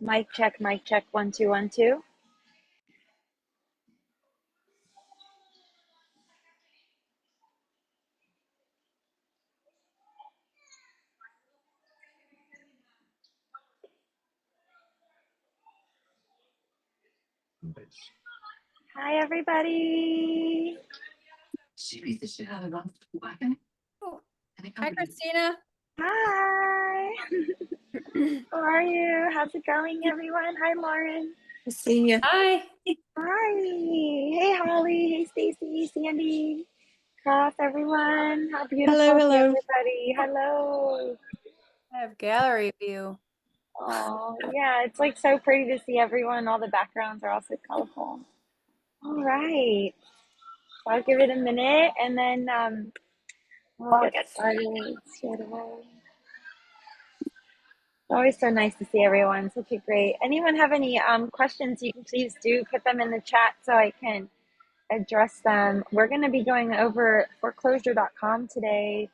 Mic check, 1 2 1 2. Hi, everybody. Oh, hi, Christina. Hi. How are you? How's it going, everyone? Hi, Lauren. To see you. Hi. Hi. Hey, Holly. Hey, Stacy. Sandy. Cross, everyone. How beautiful. Hello, See hello. everybody. Hello. I have gallery view. Oh, yeah. It's like so pretty to see everyone. All the backgrounds are also colorful. All right. So I'll give it a minute and then we'll get started straight away. Always so nice to see everyone. Such a great. Anyone have any questions? You can please do put them in the chat so I can address them. We're going to be going over foreclosure.com today.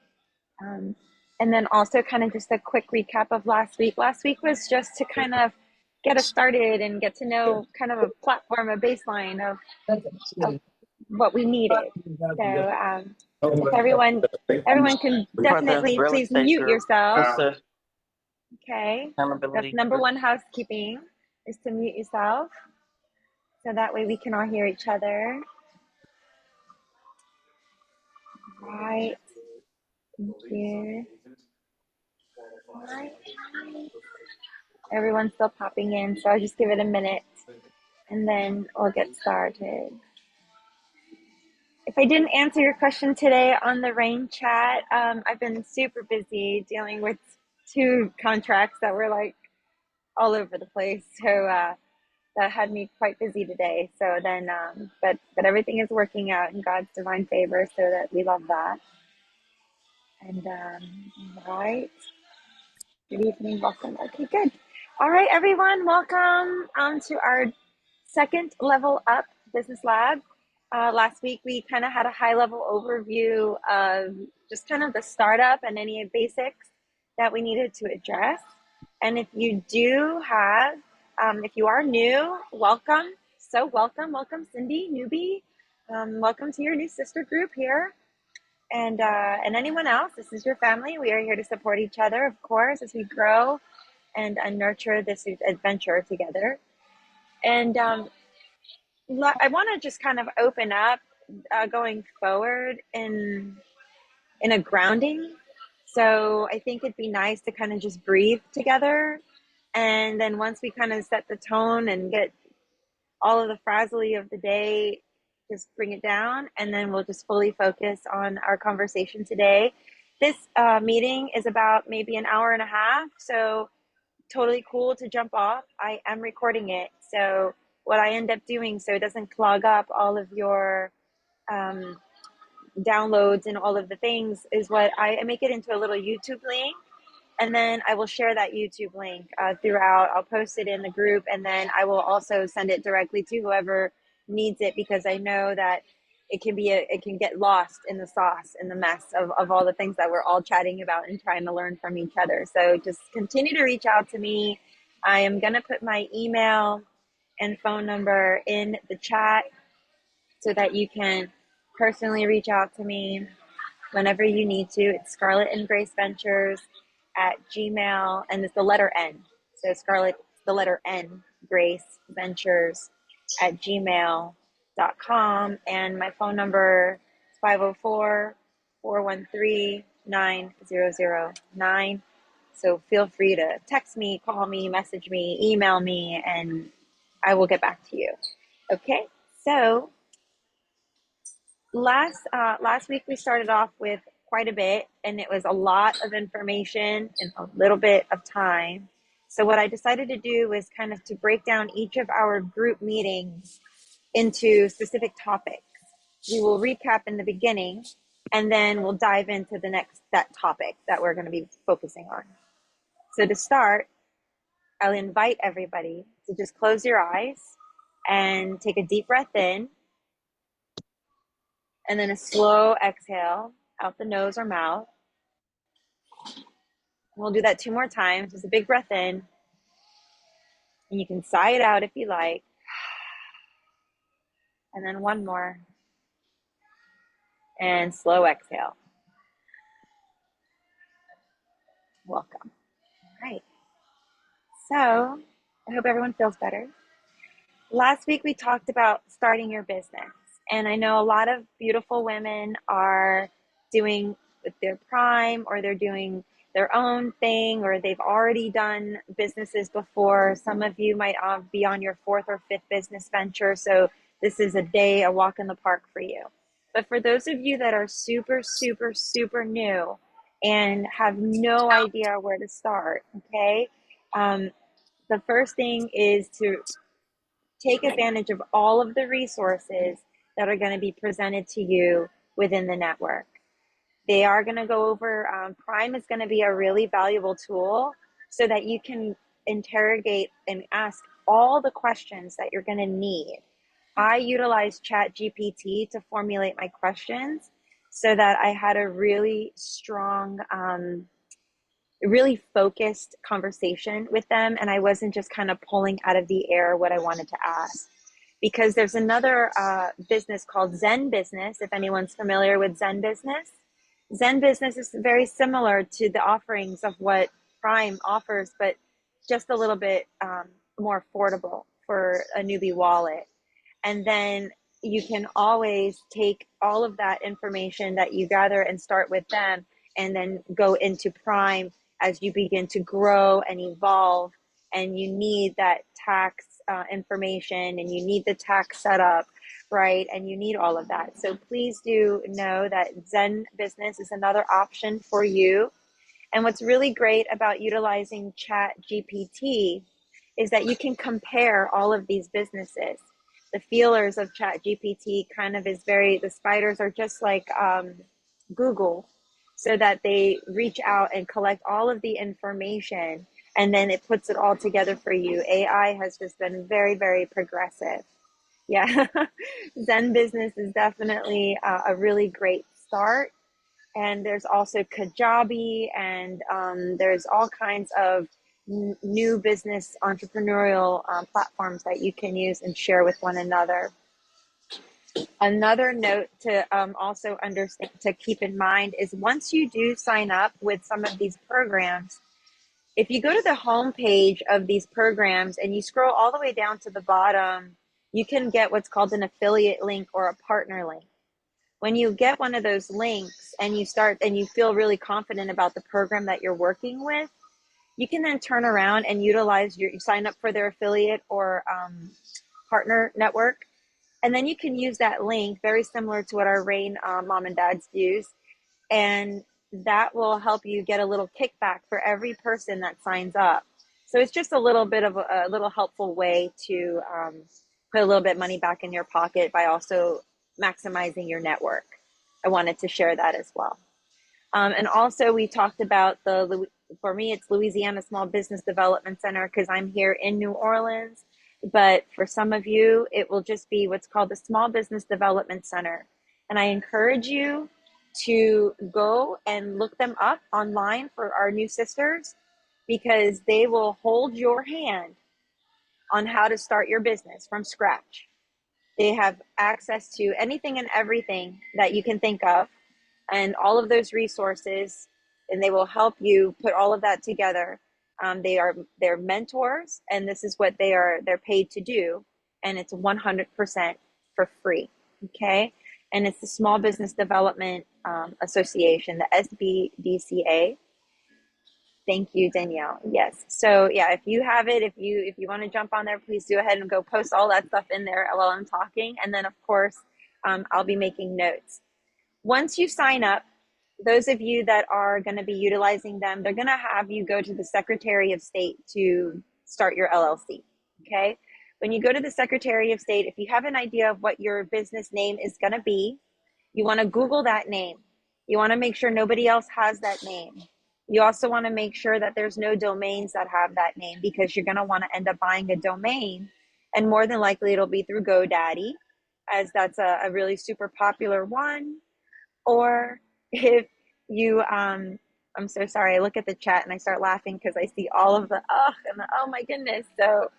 And then also kind of just a quick recap of last week. Last week was just to kind of get us started and get to know kind of a platform, a baseline of what we needed. So if everyone can definitely please mute yourself. Okay, that's number one housekeeping is to mute yourself so that way we can all hear each other. Right. Thank you. All right. Everyone's still popping in, so I'll just give it a minute and then we'll get started. If I didn't answer your question today on the WREIN chat, I've been super busy dealing with 2 contracts that were like all over the place. So that had me quite busy today. So then, but everything is working out in God's divine favor, so that we love that. And right. Good evening, welcome. Okay, good. All right, everyone, welcome to our second level up business lab. Last week we kind of had a high level overview of just kind of the startup and any basics that we needed to address. And if you do have, if you are new, welcome. So welcome, Cindy, newbie. Welcome to your new sister group here. And anyone else, this is your family. We are here to support each other, of course, as we grow and nurture this adventure together. And I want to just kind of open up going forward in a grounding. So I think it'd be nice to kind of just breathe together. And then once we kind of set the tone and get all of the frazzly of the day, just bring it down. And then we'll just fully focus on our conversation today. This meeting is about maybe an hour and a half. So totally cool to jump off. I am recording it. So what I end up doing so it doesn't clog up all of your downloads and all of the things is what I make it into a little YouTube link. And then I will share that YouTube link throughout. I'll post it in the group, and then I will also send it directly to whoever needs it, because I know that it can get lost in the sauce, in the mess of all the things that we're all chatting about and trying to learn from each other. So just continue to reach out to me. I am going to put my email and phone number in the chat so that you can personally reach out to me whenever you need to. It's scarletngraceventures at Gmail, and it's the letter N. So Scarlet, the letter N, Grace Ventures at gmail.com. And my phone number is 504-413-9009. So feel free to text me, call me, message me, email me, and I will get back to you. Okay, so last week we started off with quite a bit, and it was a lot of information in a little bit of time. So what I decided to do was kind of to break down each of our group meetings into specific topics. We will recap in the beginning, and then we'll dive into that topic that we're going to be focusing on. So to start, I'll invite everybody to just close your eyes and take a deep breath in, and then a slow exhale out the nose or mouth. We'll do that 2 more times. Just a big breath in And you can sigh it out if you like. And then one more. And slow exhale. Welcome. All right. So I hope everyone feels better. Last week we talked about starting your business. And I know a lot of beautiful women are doing with their prime, or they're doing their own thing, or they've already done businesses before. Some of you might be on your fourth or fifth business venture. So this is a walk in the park for you. But for those of you that are super, super, super new and have no idea where to start, okay, the first thing is to take advantage of all of the resources that are going to be presented to you within the network. They are going to go over, Prime is going to be a really valuable tool so that you can interrogate and ask all the questions that you're going to need. I utilize ChatGPT to formulate my questions so that I had a really strong, really focused conversation with them, and I wasn't just kind of pulling out of the air what I wanted to ask. Because there's another business called Zen Business, if anyone's familiar with Zen Business. Zen Business is very similar to the offerings of what Prime offers, but just a little bit more affordable for a newbie wallet. And then you can always take all of that information that you gather and start with them, and then go into Prime as you begin to grow and evolve. And you need that tax information, and you need the tax setup, right? And you need all of that. So please do know that Zen Business is another option for you. And what's really great about utilizing Chat GPT is that you can compare all of these businesses. The feelers of Chat GPT kind of is the spiders are just like Google, so that they reach out and collect all of the information, and then it puts it all together for you. AI has just been very, very progressive. Yeah. Zen Business is definitely a really great start. And there's also Kajabi, and there's all kinds of new business entrepreneurial platforms that you can use and share with one another. Another note to also understand, to keep in mind, is once you do sign up with some of these programs, if you go to the home page of these programs and you scroll all the way down to the bottom, you can get what's called an affiliate link or a partner link. When you get one of those links and you start and you feel really confident about the program that you're working with, you can then turn around and you sign up for their affiliate or partner network. And then you can use that link, very similar to what our WREIN mom and dads use. And that will help you get a little kickback for every person that signs up. So it's just a little bit of a little helpful way to put a little bit of money back in your pocket by also maximizing your network. I wanted to share that as well. And also we talked about for me, it's Louisiana Small Business Development Center, because I'm here in New Orleans. But for some of you, it will just be what's called the Small Business Development Center. And I encourage you to go and look them up online for our new sisters, because they will hold your hand on how to start your business from scratch. They have access to anything and everything that you can think of, and all of those resources, and they will help you put all of that together. They're mentors, and this is what they're paid to do, and it's 100% for free. Okay, and it's the Small Business Development Association, the SBDCA. Thank you, Danielle. Yes. So yeah, if you have it, if you want to jump on there, please do ahead and go post all that stuff in there while I'm talking, and then of course I'll be making notes. Once you sign up, those of you that are going to be utilizing them, they're going to have you go to the Secretary of State to start your LLC. Okay. When you go to the Secretary of State, if you have an idea of what your business name is going to be, you want to Google that name. You want to make sure nobody else has that name. You also want to make sure that there's no domains that have that name, because you're going to want to end up buying a domain. And more than likely, it'll be through GoDaddy, as that's a really super popular one. Or if you, I'm so sorry, I look at the chat and I start laughing because I see all of the, oh my goodness. So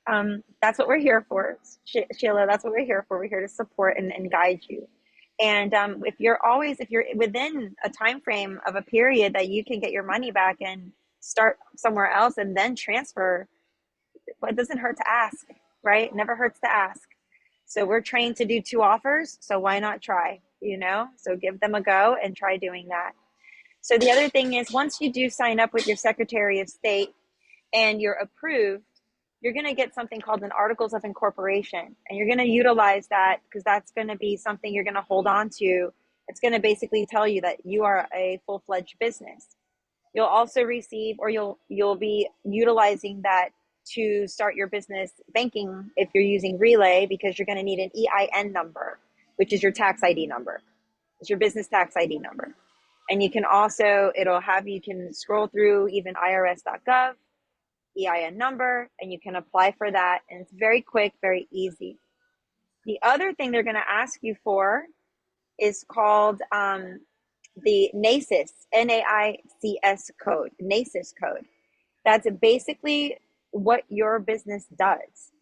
That's what we're here for, Sheila. That's what we're here for. We're here to support and guide you. And if you're within a time frame of a period that you can get your money back and start somewhere else and then transfer, well, it doesn't hurt to ask, right? It never hurts to ask. So we're trained to do two offers. So why not try, So give them a go and try doing that. So the other thing is once you do sign up with your Secretary of State and you're approved, you're going to get something called an Articles of Incorporation. And you're going to utilize that because that's going to be something you're going to hold on to. It's going to basically tell you that you are a full-fledged business. You'll also receive, or you'll be utilizing that to start your business banking if you're using Relay, because you're going to need an EIN number, which is your tax ID number. It's your business tax ID number. And you can also, you can scroll through even irs.gov, EIN number, and you can apply for that. And it's very quick, very easy. The other thing they're going to ask you for is called the NAICS, NAICS code, NAICS code. That's basically what your business does.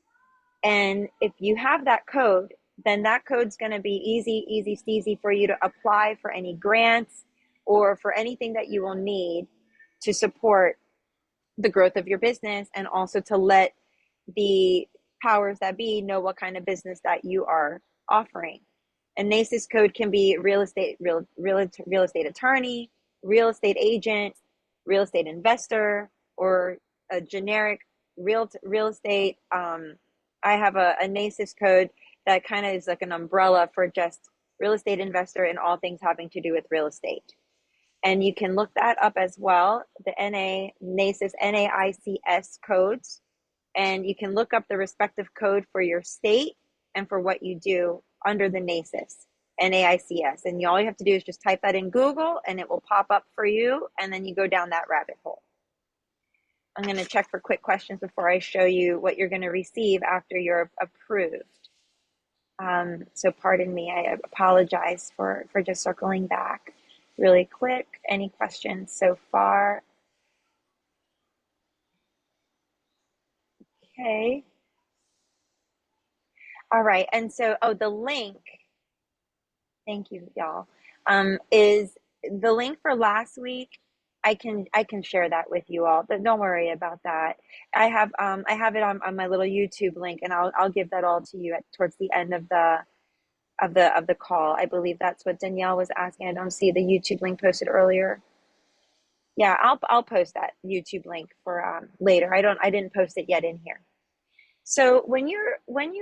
And if you have that code, then that code's going to be easy steezy for you to apply for any grants or for anything that you will need to support the growth of your business, and also to let the powers that be know what kind of business that you are offering. And NACES code can be real estate attorney, real estate agent, real estate investor, or a generic real estate. I have a NACES code that kind of is like an umbrella for just real estate investor and all things having to do with real estate. And you can look that up as well, the NAICS codes. And you can look up the respective code for your state and for what you do under the NAICS, NAICS. And all you have to do is just type that in Google and it will pop up for you. And then you go down that rabbit hole. I'm going to check for quick questions before I show you what you're going to receive after you're approved. So pardon me, I apologize for just circling back really quick. Any questions so far? Okay. All right. And so, the link, thank you, y'all, is the link for last week. I can share that with you all, but don't worry about that. I have it on my little YouTube link, and I'll give that all to you towards the end of the call. I believe that's what Danielle was asking. I don't see the YouTube link posted earlier. Yeah, I'll post that YouTube link for later. I didn't post it yet in here. So when you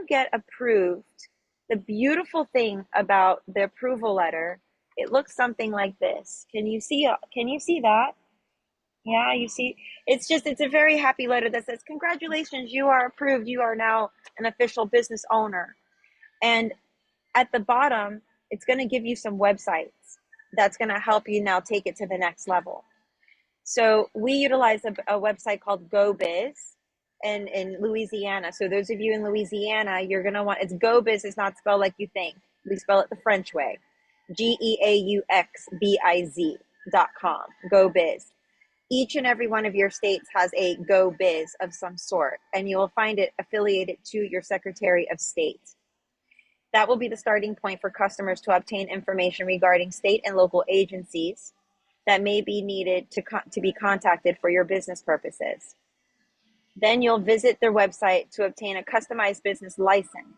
get approved, the beautiful thing about the approval letter, it looks something like this. Can you see that? Yeah, you see, it's a very happy letter that says, congratulations, you are approved. You are now an official business owner. And at the bottom, it's going to give you some websites that's going to help you now take it to the next level. So we utilize a website called GoBiz in Louisiana. So those of you in Louisiana, you're going to want, it's GoBiz is not spelled like you think. We spell it the French way. GEAUXBIZ.com, GoBiz. Each and every one of your states has a GoBiz of some sort, and you will find it affiliated to your Secretary of State. That will be the starting point for customers to obtain information regarding state and local agencies that may be needed to be contacted for your business purposes. Then you'll visit their website to obtain a customized business license.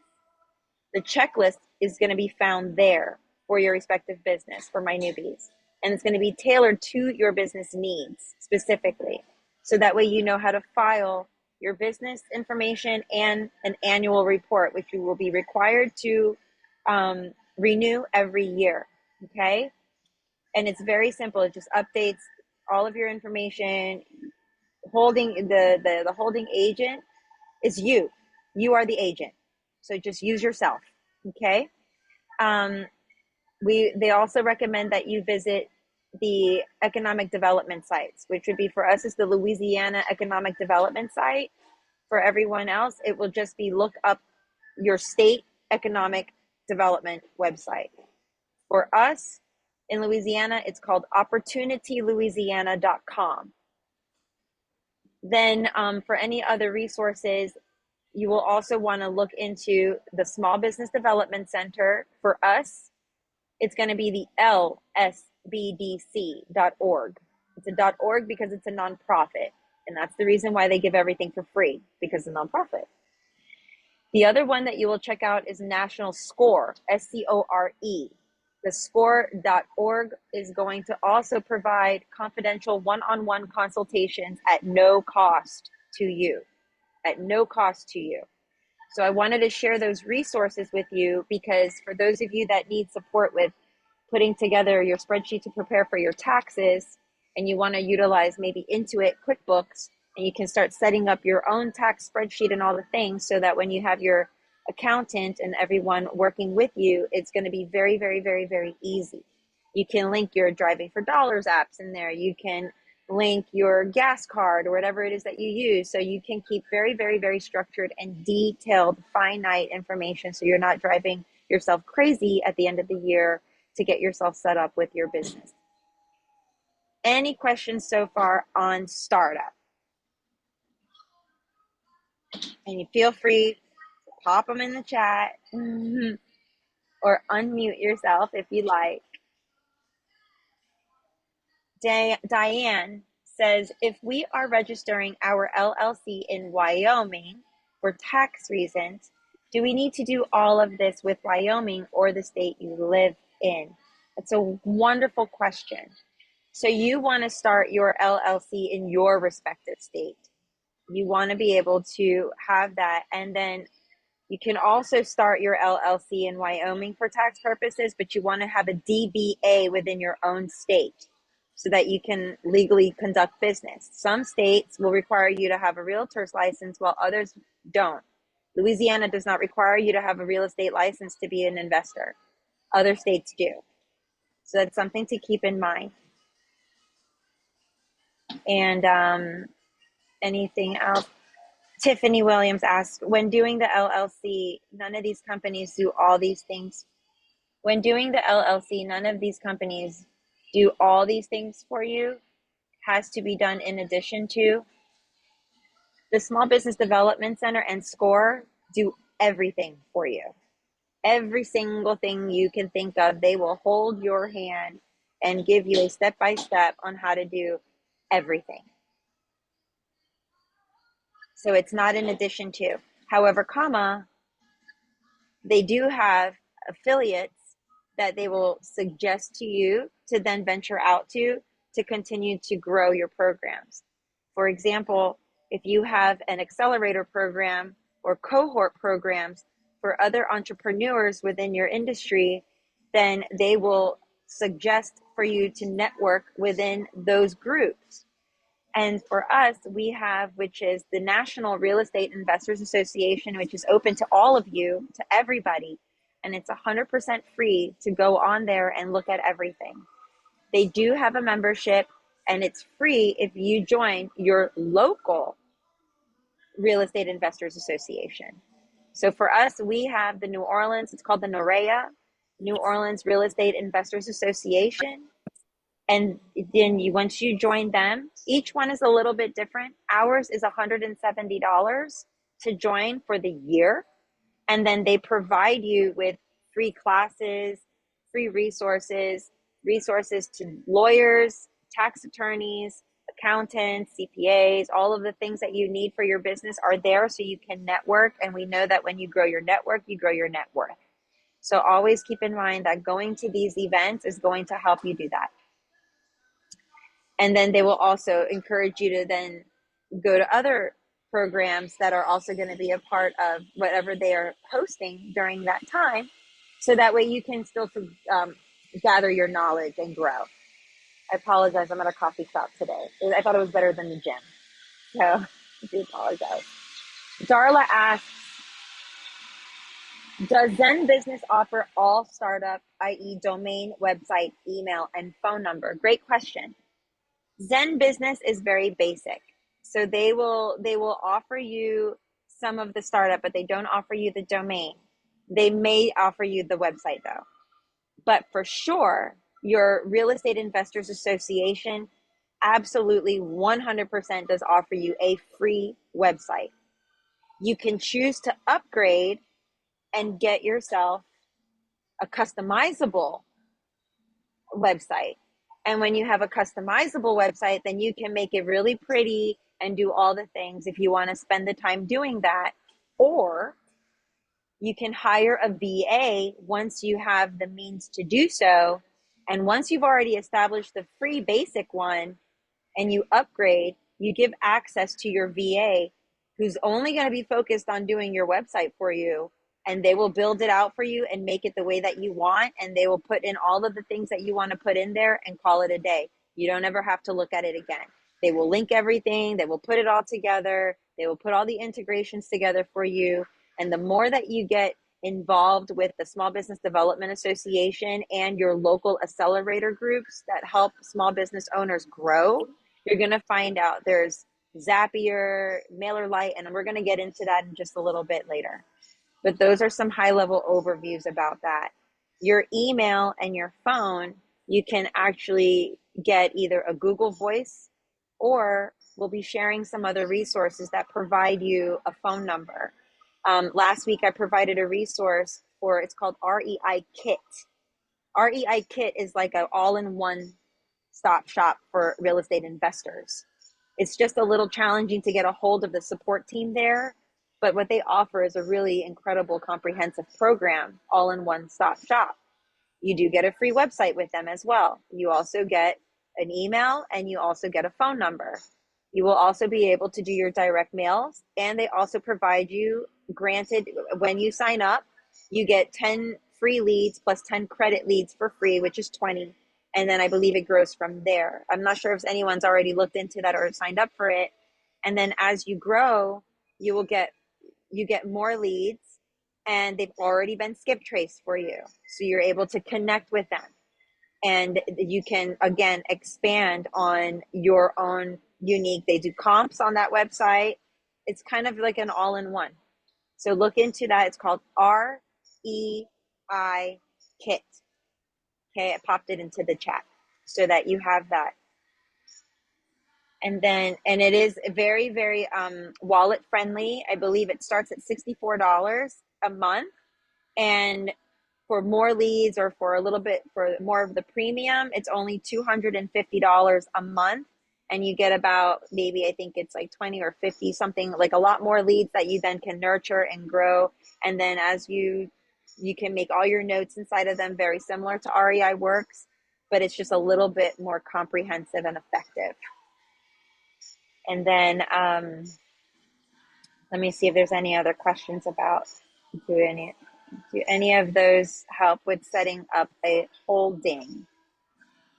The checklist is going to be found there for your respective business, for my newbies. And it's going to be tailored to your business needs specifically. So that way you know how to file your business information and an annual report, which you will be required to renew every year. Okay? And it's very simple. It just updates all of your information. Holding the holding agent is you. You are the agent. So just use yourself. Okay. They also recommend that you visit the economic development sites, which would be for us is the Louisiana Economic Development site. For everyone else, it will just be look up your state economic development website. For us in Louisiana, it's called opportunitylouisiana.com. Then for any other resources, You will also want to look into the Small Business Development Center. For us, it's going to be the lsbdc.org. It's a .org because it's a nonprofit. And that's the reason why they give everything for free, because it's a nonprofit. The other one that you will check out is National SCORE, SCORE. The score.org is going to also provide confidential one-on-one consultations at no cost to you. At no cost to you. So I wanted to share those resources with you because for those of you that need support with putting together your spreadsheet to prepare for your taxes, and you want to utilize maybe Intuit, QuickBooks, and you can start setting up your own tax spreadsheet and all the things so that when you have your accountant and everyone working with you, it's going to be very, very, very, very easy. You can link your Driving for Dollars apps in there. You can link your gas card or whatever it is that you use. So you can keep very, very, very structured and detailed, finite information so you're not driving yourself crazy at the end of the year to get yourself set up with your business. Any questions so far on startup? And you feel free to pop them in the chat or unmute yourself if you like. Diane says, if we are registering our LLC in Wyoming for tax reasons, do we need to do all of this with Wyoming or the state you live in? That's a wonderful question. So you want to start your LLC in your respective state. You want to be able to have that. And then you can also start your LLC in Wyoming for tax purposes, but you want to have a DBA within your own state so that you can legally conduct business. Some states will require you to have a realtor's license while others don't. Louisiana does not require you to have a real estate license to be an investor. Other states do. So that's something to keep in mind. And anything else? Tiffany Williams asked, when doing the LLC, none of these companies do all these things. When doing the LLC, none of these companies do all these things for you. Has to be done in addition to. The Small Business Development Center and SCORE do everything for you. Every single thing you can think of, they will hold your hand and give you a step-by-step on how to do everything. So it's not in addition to. However, they do have affiliates that they will suggest to you to then venture out to continue to grow your programs. For example, if you have an accelerator program or cohort programs for other entrepreneurs within your industry, then they will suggest for you to network within those groups. And for us, we have, which is the National Real Estate Investors Association, which is open to all of you, to everybody. And it's 100% free to go on there and look at everything. They do have a membership, and it's free if you join your local Real Estate Investors Association. So for us, we have the New Orleans, it's called the NOREA, New Orleans Real Estate Investors Association. And then once you join them, each one is a little bit different. Ours is $170 to join for the year. And then they provide you with free classes, free resources to lawyers, tax attorneys, accountants, CPAs, all of the things that you need for your business are there so you can network. And we know that when you grow your network, you grow your net worth. So always keep in mind that going to these events is going to help you do that. And then they will also encourage you to then go to other programs that are also going to be a part of whatever they are hosting during that time. So that way you can still gather your knowledge and grow. I apologize. I'm at a coffee shop today. I thought it was better than the gym. So I do apologize. Darla asks, does Zen Business offer all startup, i.e. domain, website, email, and phone number? Great question. Zen Business is very basic. So they will offer you some of the startup, but they don't offer you the domain. They may offer you the website though. But for sure, your Real Estate Investors Association absolutely 100% does offer you a free website. You can choose to upgrade and get yourself a customizable website. And when you have a customizable website, then you can make it really pretty and do all the things if you want to spend the time doing that. Or you can hire a VA once you have the means to do so. And once you've already established the free basic one and you upgrade, you give access to your VA who's only going to be focused on doing your website for you. And they will build it out for you and make it the way that you want. And they will put in all of the things that you want to put in there and call it a day. You don't ever have to look at it again. They will link everything. They will put it all together. They will put all the integrations together for you. And the more that you get involved with the Small Business Development Association and your local accelerator groups that help small business owners grow, you're going to find out there's Zapier, MailerLite, and we're going to get into that in just a little bit later. But those are some high level overviews about that. Your email and your phone, you can actually get either a Google Voice, or we'll be sharing some other resources that provide you a phone number. Last week, I provided a resource for, it's called REI Kit. REI Kit is like an all-in-one stop shop for real estate investors. It's just a little challenging to get a hold of the support team there, but what they offer is a really incredible comprehensive program, all in one stop shop. You do get a free website with them as well. You also get an email and you also get a phone number. You will also be able to do your direct mails, and they also provide you, granted, when you sign up, you get 10 free leads plus 10 credit leads for free, which is 20. And then I believe it grows from there. I'm not sure if anyone's already looked into that or signed up for it. And then as you grow, you get more leads, and they've already been skip traced for you. So you're able to connect with them, and you can again expand on your own unique. They do comps on that website. It's kind of like an all-in-one. So look into that. It's called REI Kit. Okay, I popped it into the chat so that you have that. And then, and it is very, very wallet friendly. I believe it starts at $64 a month. And for more leads, or for a little bit for more of the premium, it's only $250 a month. And you get about, maybe I think it's like 20 or 50, something like a lot more leads that you then can nurture and grow. And then as you can make all your notes inside of them, very similar to REI Works, but it's just a little bit more comprehensive and effective. And then let me see if there's any other questions about do any of those help with setting up a holding.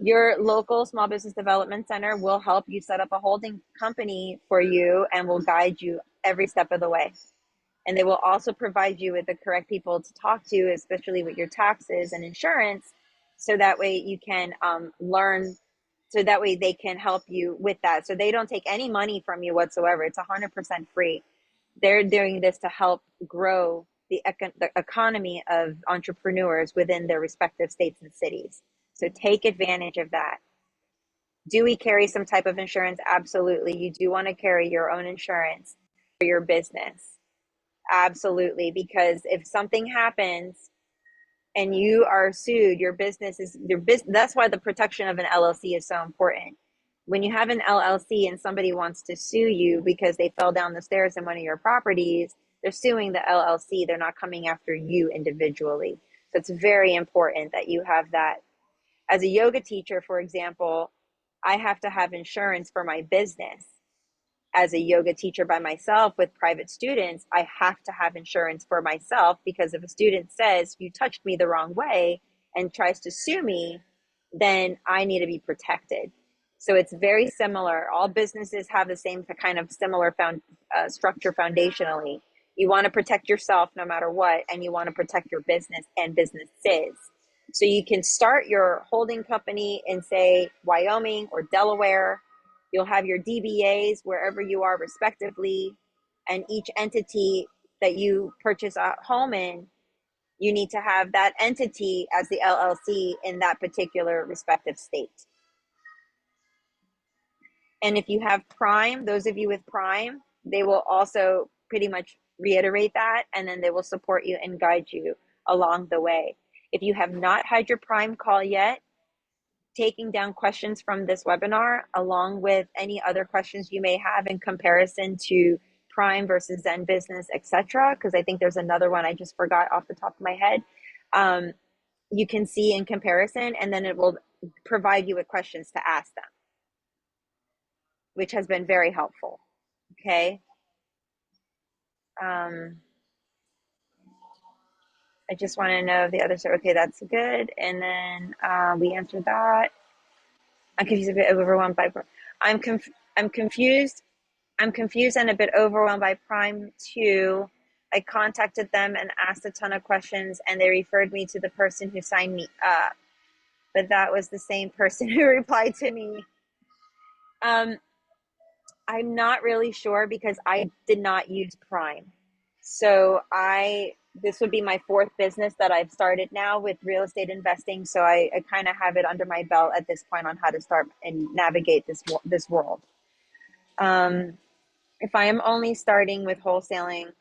Your local small business development center will help you set up a holding company for you and will guide you every step of the way. And they will also provide you with the correct people to talk to, especially with your taxes and insurance, so that way you can learn, so that way they can help you with that. So they don't take any money from you whatsoever. It's 100% free. They're doing this to help grow the economy of entrepreneurs within their respective states and cities. So take advantage of that. Do we carry some type of insurance? Absolutely. You do want to carry your own insurance for your business. Absolutely. Because if something happens and you are sued, your business is your business. That's why the protection of an LLC is so important. When you have an LLC and somebody wants to sue you because they fell down the stairs in one of your properties, they're suing the LLC. They're not coming after you individually. So it's very important that you have that. As a yoga teacher, for example, I have to have insurance for my business. As a yoga teacher by myself with private students, I have to have insurance for myself, because if a student says you touched me the wrong way and tries to sue me, then I need to be protected. So it's very similar. All businesses have the same kind of similar structure foundationally. You want to protect yourself no matter what, and you want to protect your business and businesses. So you can start your holding company in, say, Wyoming or Delaware. You'll have your DBAs wherever you are respectively, and each entity that you purchase a home in, you need to have that entity as the LLC in that particular respective state. And if you have Prime, those of you with Prime, they will also pretty much reiterate that, and then they will support you and guide you along the way. If you have not had your Prime call yet, taking down questions from this webinar, along with any other questions you may have in comparison to Prime versus Zen Business, etc., because I think there's another one I just forgot off the top of my head. You can see in comparison, and then it will provide you with questions to ask them, which has been very helpful. Okay. I just want to know the other side. Okay, that's good. And then we answered that. I'm confused, a bit overwhelmed by. I'm confused. I'm confused and a bit overwhelmed by Prime too. I contacted them and asked a ton of questions, and they referred me to the person who signed me up. But that was the same person who replied to me. I'm not really sure because I did not use Prime. So this would be my fourth business that I've started now with real estate investing. So I kind of have it under my belt at this point on how to start and navigate this world. If I am only starting with wholesaling,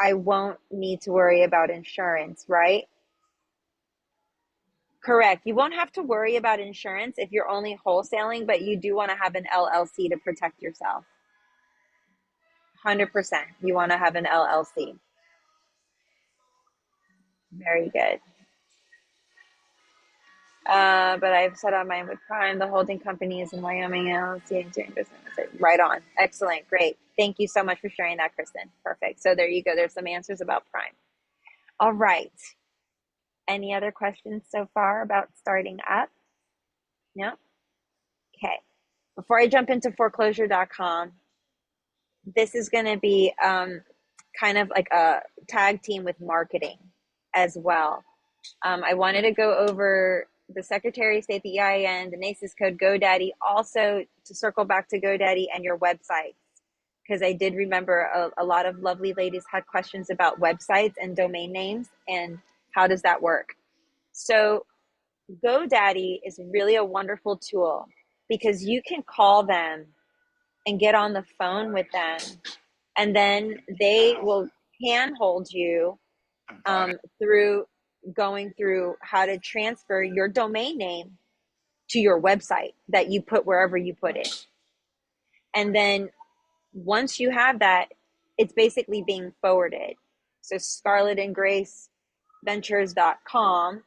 I won't need to worry about insurance, right? Correct. You won't have to worry about insurance if you're only wholesaling, but you do want to have an LLC to protect yourself. 100%. You want to have an LLC. Very good. But I've set up mine with Prime. The holding company is in Wyoming LLC and doing business. Right on. Excellent. Great. Thank you so much for sharing that, Kristen. Perfect. So there you go. There's some answers about Prime. All right. Any other questions so far about starting up? No? Okay. Before I jump into foreclosure.com, this is going to be kind of like a tag team with marketing as well. I wanted to go over the Secretary of State, the EIN, the NACES code, GoDaddy, also to circle back to GoDaddy and your websites, because I did remember a lot of lovely ladies had questions about websites and domain names and how does that work. So GoDaddy is really a wonderful tool because you can call them and get on the phone with them, and then they will handhold you through going through how to transfer your domain name to your website that you put wherever you put it. And then once you have that, it's basically being forwarded. So scarletngraceventures.com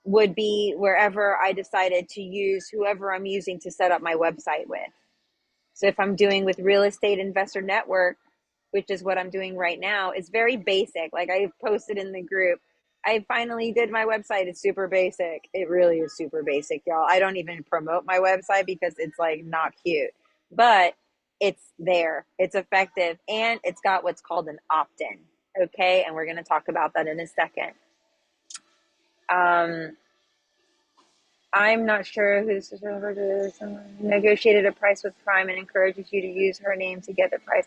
would be wherever I decided to use whoever I'm using to set up my website with. So if I'm doing with Real Estate Investor Network, which is what I'm doing right now, it's very basic. Like I posted in the group, I finally did my website. It's super basic. It really is super basic, y'all. I don't even promote my website because it's like not cute, but it's there. It's effective, and it's got what's called an opt-in. Okay, and we're going to talk about that in a second. I'm not sure who this is. Someone negotiated a price with Prime and encourages you to use her name to get the price.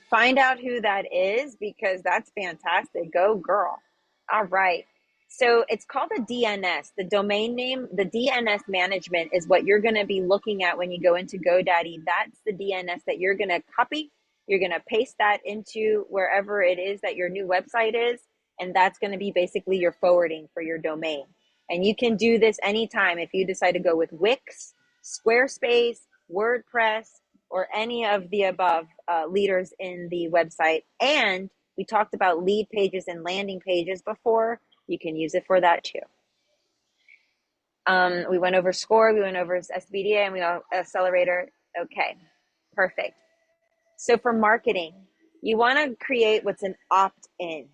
Find out who that is, because that's fantastic. Go girl. All right. So it's called a DNS, the domain name. The DNS management is what you're going to be looking at when you go into GoDaddy. That's the DNS that you're going to copy. You're going to paste that into wherever it is that your new website is. And that's going to be basically your forwarding for your domain. And you can do this anytime if you decide to go with Wix, Squarespace, WordPress, or any of the above leaders in the website. And we talked about lead pages and landing pages before. You can use it for that too. We went over SCORE, we went over SBDA, and we went Accelerator. Okay, perfect. So for marketing, you want to create what's an opt-in.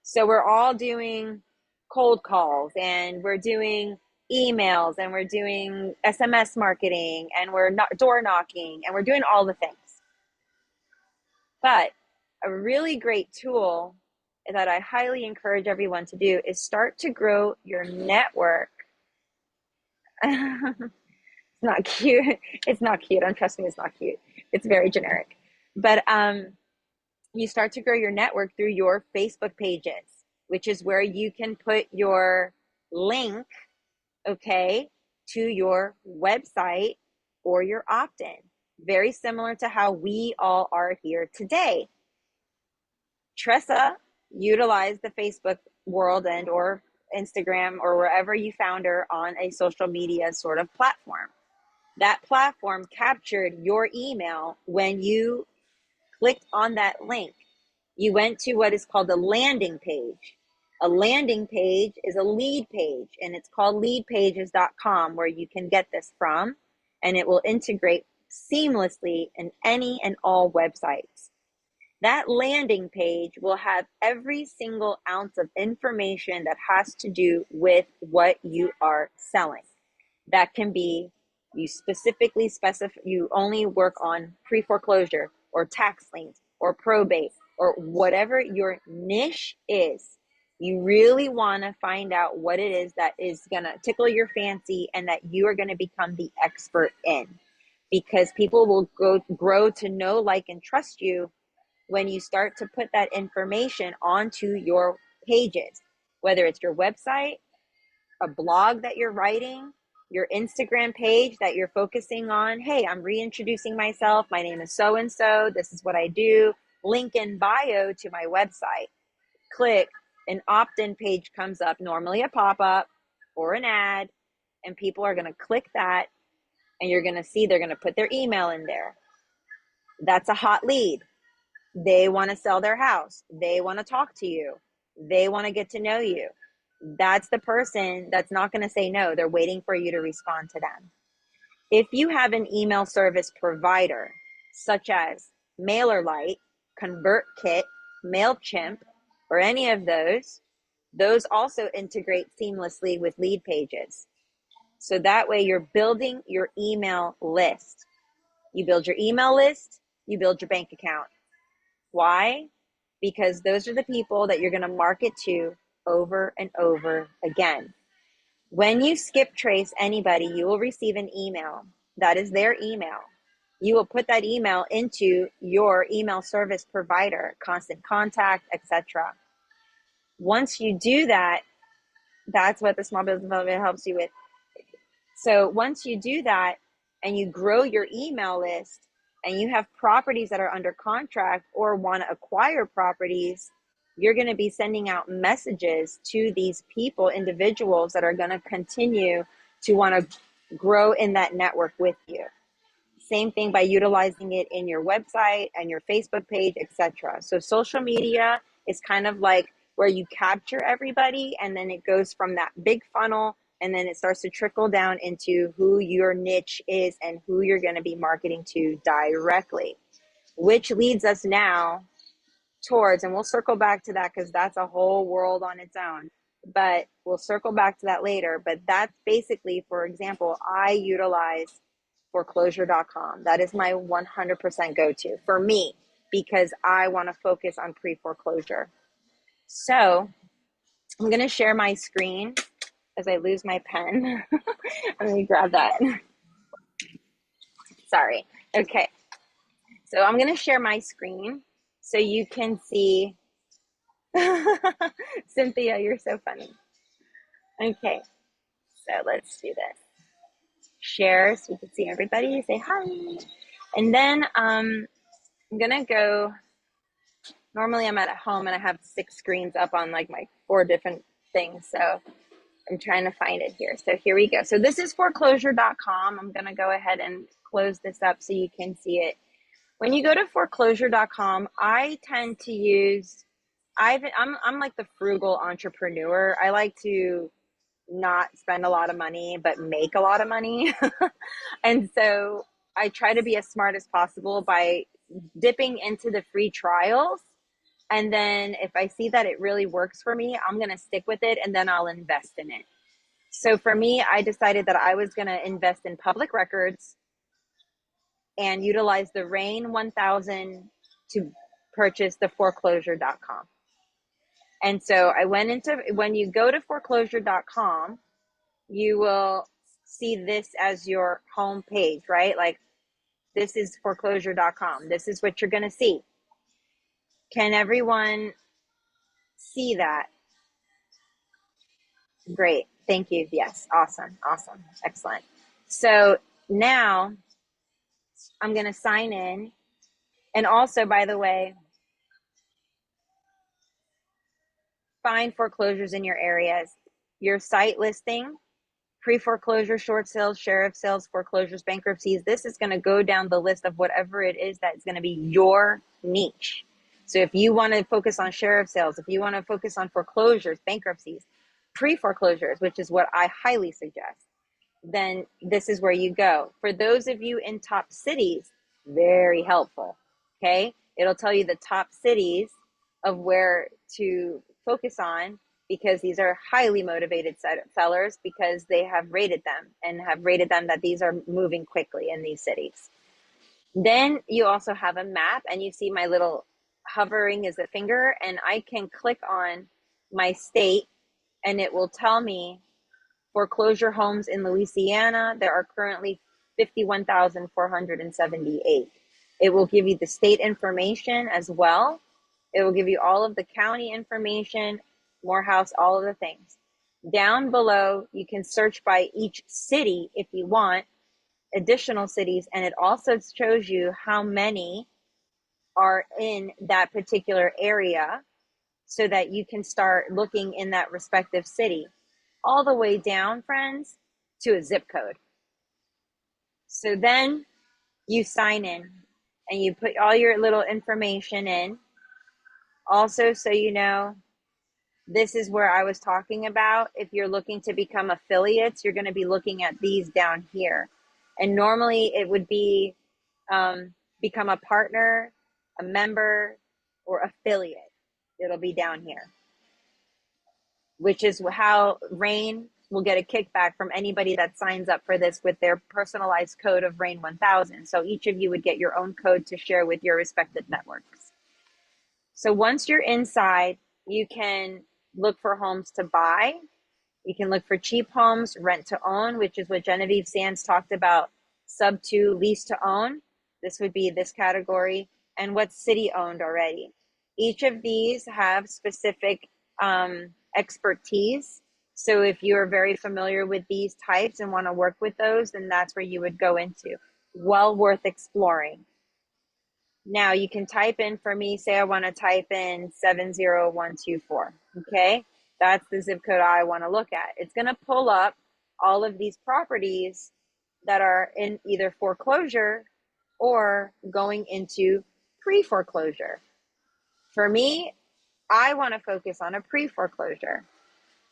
So we're all doing cold calls, and we're doing emails, and we're doing SMS marketing, and we're not door knocking, and we're doing all the things. But a really great tool that I highly encourage everyone to do is start to grow your network. It's not cute. It's not cute. Trust me, it's not cute. It's very generic. But you start to grow your network through your Facebook pages, which is where you can put your link, okay, to your website or your opt-in. very similar to how we all are here today. Tressa utilized the Facebook world and or Instagram or wherever you found her on a social media sort of platform. That platform captured your email when you clicked on that link. You went to what is called a landing page. A landing page is a lead page, and it's called leadpages.com, where you can get this from, and it will integrate seamlessly in any and all websites. That landing page will have every single ounce of information that has to do with what you are selling. That can be, you specifically specify, you only work on pre-foreclosure or tax liens or probate or whatever your niche is. You really want to find out what it is that is going to tickle your fancy and that you are going to become the expert in, because people will grow to know, like, and trust you when you start to put that information onto your pages, whether it's your website, a blog that you're writing, your Instagram page that you're focusing on. Hey, I'm reintroducing myself. My name is so and so. This is what I do. Link in bio to my website. Click, an opt-in page comes up, normally a pop-up or an ad, and people are going to click that, and you're going to see they're going to put their email in there. That's a hot lead. They want to sell their house. They want to talk to you. They want to get to know you. That's the person that's not going to say no. They're waiting for you to respond to them. If you have an email service provider, such as MailerLite, ConvertKit, MailChimp, or any of those also integrate seamlessly with lead pages. So that way you're building your email list. You build your email list, you build your bank account. Why? Because those are the people that you're going to market to over and over again. When you skip trace anybody, you will receive an email. That is their email. You will put that email into your email service provider, Constant Contact, etc. Once you do that, that's what the small business development helps you with. So once you do that and you grow your email list and you have properties that are under contract or want to acquire properties, you're going to be sending out messages to these people, individuals that are going to continue to want to grow in that network with you. Same thing by utilizing it in your website and your Facebook page, etc. So social media is kind of like where you capture everybody, and then it goes from that big funnel, and then it starts to trickle down into who your niche is and who you're going to be marketing to directly, which leads us now towards, and we'll circle back to that because that's a whole world on its own, but we'll circle back to that later. But that's basically, for example, I utilize foreclosure.com. That is my 100% go-to for me because I want to focus on pre-foreclosure. So I'm going to share my screen as I lose my pen. Let me grab that. Sorry. Okay. So I'm going to share my screen so you can see. Cynthia, you're so funny. Okay. So let's do this. Share so we can see everybody. Say hi. And then I'm going to go. Normally I'm at home and I have 6 screens up on like my 4 different things. So I'm trying to find it here. So here we go. So this is foreclosure.com. I'm going to go ahead and close this up so you can see it. When you go to foreclosure.com, I tend to use, I'm like the frugal entrepreneur. I like to not spend a lot of money, but make a lot of money. And so I try to be as smart as possible by dipping into the free trials. And then if I see that it really works for me, I'm going to stick with it and then I'll invest in it. So for me, I decided that I was going to invest in public records and utilize the WREIN 1000 to purchase the foreclosure.com. And so I went into, when you go to foreclosure.com, you will see this as your home page, right? Like this is foreclosure.com. This is what you're going to see. Can everyone see that? Great. Thank you. Yes. Awesome. Awesome. Excellent. So now I'm going to sign in. And also, by the way, find foreclosures in your areas. Your site listing, pre-foreclosure, short sales, sheriff sales, foreclosures, bankruptcies. This is going to go down the list of whatever it is that's going to be your niche. So if you want to focus on sheriff sales, if you want to focus on foreclosures, bankruptcies, pre-foreclosures, which is what I highly suggest, then this is where you go. For those of you in top cities, very helpful. Okay. It'll tell you the top cities of where to focus on, because these are highly motivated sellers, because they have rated them and have rated them that these are moving quickly in these cities. Then you also have a map, and you see my little hovering is a finger, and I can click on my state and it will tell me foreclosure homes in Louisiana. There are currently 51,478. It will give you the state information as well. It will give you all of the county information, Morehouse, all of the things. Down below, you can search by each city if you want, additional cities, and it also shows you how many are in that particular area so that you can start looking in that respective city. All the way down, friends, to a zip code. So then you sign in and you put all your little information in. Also, so you know, this is where I was talking about. If you're looking to become affiliates, you're going to be looking at these down here. And normally it would be become a partner, a member, or affiliate. It'll be down here, which is how WREIN will get a kickback from anybody that signs up for this with their personalized code of WREIN 1000. So each of you would get your own code to share with your respective networks. So once you're inside, you can look for homes to buy. You can look for cheap homes, rent to own, which is what Genevieve Sands talked about, sub to lease to own. This would be this category, and what's city owned already. Each of these have specific expertise. So if you're very familiar with these types and want to work with those, then that's where you would go into. Well worth exploring. Now you can type in, for me, say I want to type in 70124. Okay, that's the zip code I want to look at. It's going to pull up all of these properties that are in either foreclosure or going into pre-foreclosure. For me, I want to focus on a pre-foreclosure.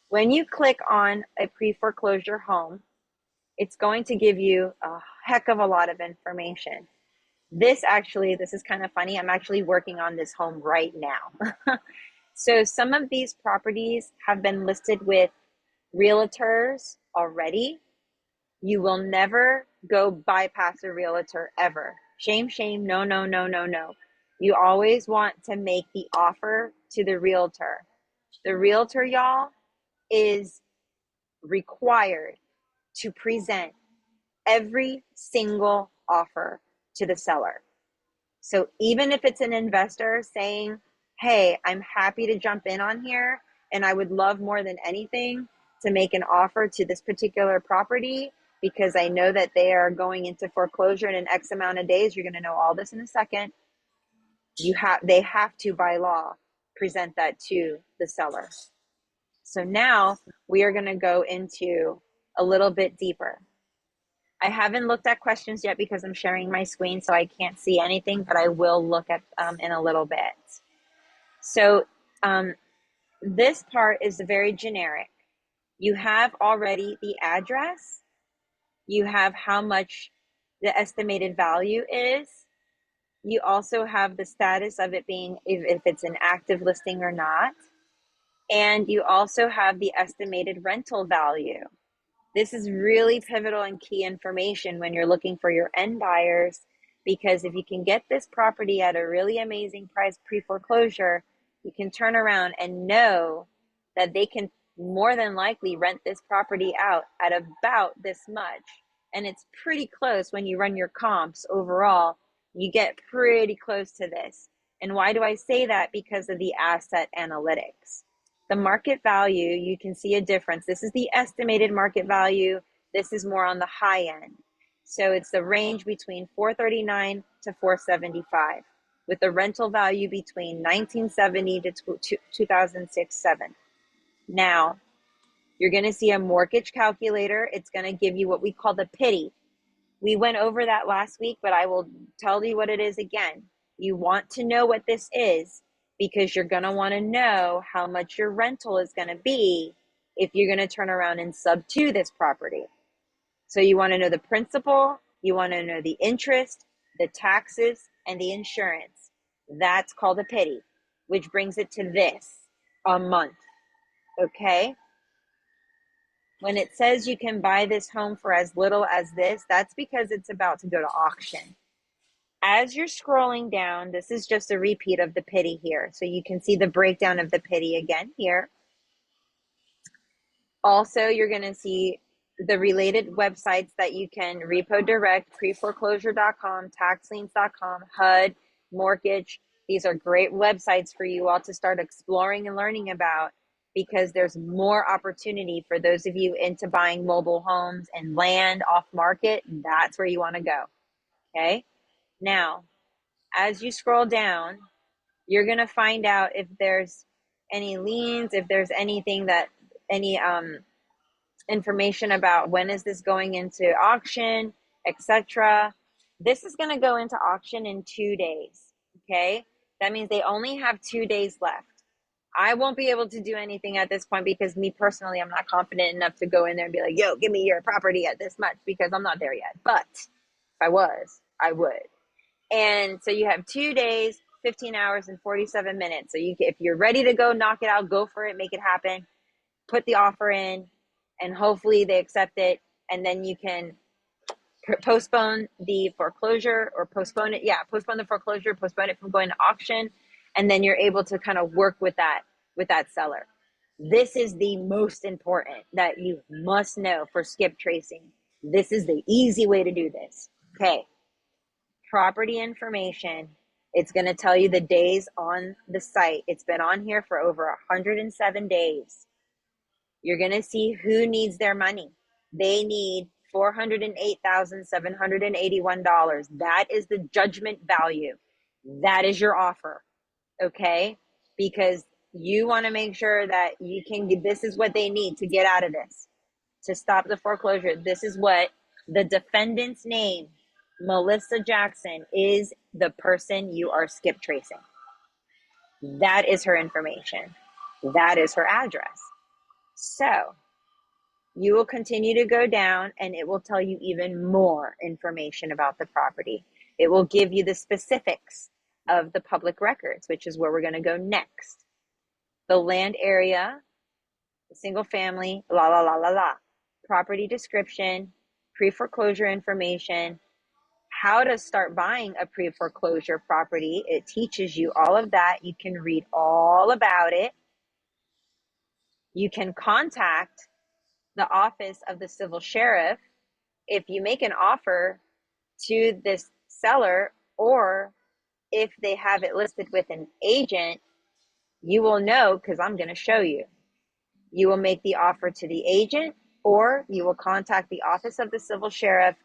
When you click on a pre-foreclosure home, it's going to give you a heck of a lot of information. This is kind of funny. I'm actually working on this home right now. So some of these properties have been listed with realtors already. You will never go bypass a realtor ever. Shame, shame, no, no, no, no, no. You always want to make the offer to the realtor. The realtor, y'all, is required to present every single offer to the seller. So even if it's an investor saying, hey, I'm happy to jump in on here, and I would love more than anything to make an offer to this particular property because I know that they are going into foreclosure in an X amount of days. You're going to know all this in a second. They have to, by law, present that to the seller. So now we are going to go into a little bit deeper. I haven't looked at questions yet because I'm sharing my screen, so I can't see anything, but I will look at in a little bit. So this part is very generic. You have already the address. You have how much the estimated value is. You also have the status of it being, if it's an active listing or not. And you also have the estimated rental value. This is really pivotal and key information when you're looking for your end buyers, because if you can get this property at a really amazing price pre-foreclosure, you can turn around and know that they can more than likely rent this property out at about this much. And it's pretty close when you run your comps overall. You get pretty close to this. And why do I say that? Because of the asset analytics. The market value, you can see a difference. This is the estimated market value. This is more on the high end. So it's the range between 439 to 475 with a rental value between 1970 to 2006-7. Now, you're going to see a mortgage calculator. It's going to give you what we call the PITI. We went over that last week, but I will tell you what it is again. You want to know what this is because you're going to want to know how much your rental is going to be if you're going to turn around and sub to this property. So you want to know the principal, you want to know the interest, the taxes, and the insurance. That's called a PITI, which brings it to this, a month. Okay? When it says you can buy this home for as little as this, that's because it's about to go to auction. As you're scrolling down, this is just a repeat of the PITI here. So you can see the breakdown of the PITI again here. Also, you're going to see the related websites that you can repo direct, preforeclosure.com, taxliens.com, HUD, mortgage. These are great websites for you all to start exploring and learning about because there's more opportunity for those of you into buying mobile homes and land off market. That's where you want to go. Okay. Now, as you scroll down, you're going to find out if there's any liens, if there's anything that any information about when is this going into auction, etc. This is going to go into auction in 2 days. Okay, that means they only have 2 days left. I won't be able to do anything at this point because me personally, I'm not confident enough to go in there and be like, yo, give me your property at this much because I'm not there yet. But if I was, I would. And so you have 2 days, 15 hours and 47 minutes. So if you're ready to go knock it out, go for it, make it happen, put the offer in, and hopefully they accept it. And then you can postpone the foreclosure or postpone it. Yeah, postpone the foreclosure, postpone it from going to auction. And then you're able to kind of work with that seller. This is the most important that you must know for skip tracing. This is the easy way to do this. Okay. Property information. It's going to tell you the days on the site. It's been on here for over 107 days. You're going to see who needs their money. They need $408,781. That is the judgment value. That is your offer. Okay? Because you want to make sure that you can, this is what they need to get out of this, to stop the foreclosure. This is what the defendant's name, Melissa Jackson, is the person you are skip tracing. That is her information. That is her address. So you will continue to go down and it will tell you even more information about the property. It will give you the specifics of the public records, which is where we're going to go next. The land area, the single family, la, la, la, la, la. Property description, pre-foreclosure information, how to start buying a pre-foreclosure property. It teaches you all of that. You can read all about it. You can contact the office of the civil sheriff if you make an offer to this seller, or if they have it listed with an agent, you will know because I'm going to show you. You will make the offer to the agent, or you will contact the office of the civil sheriff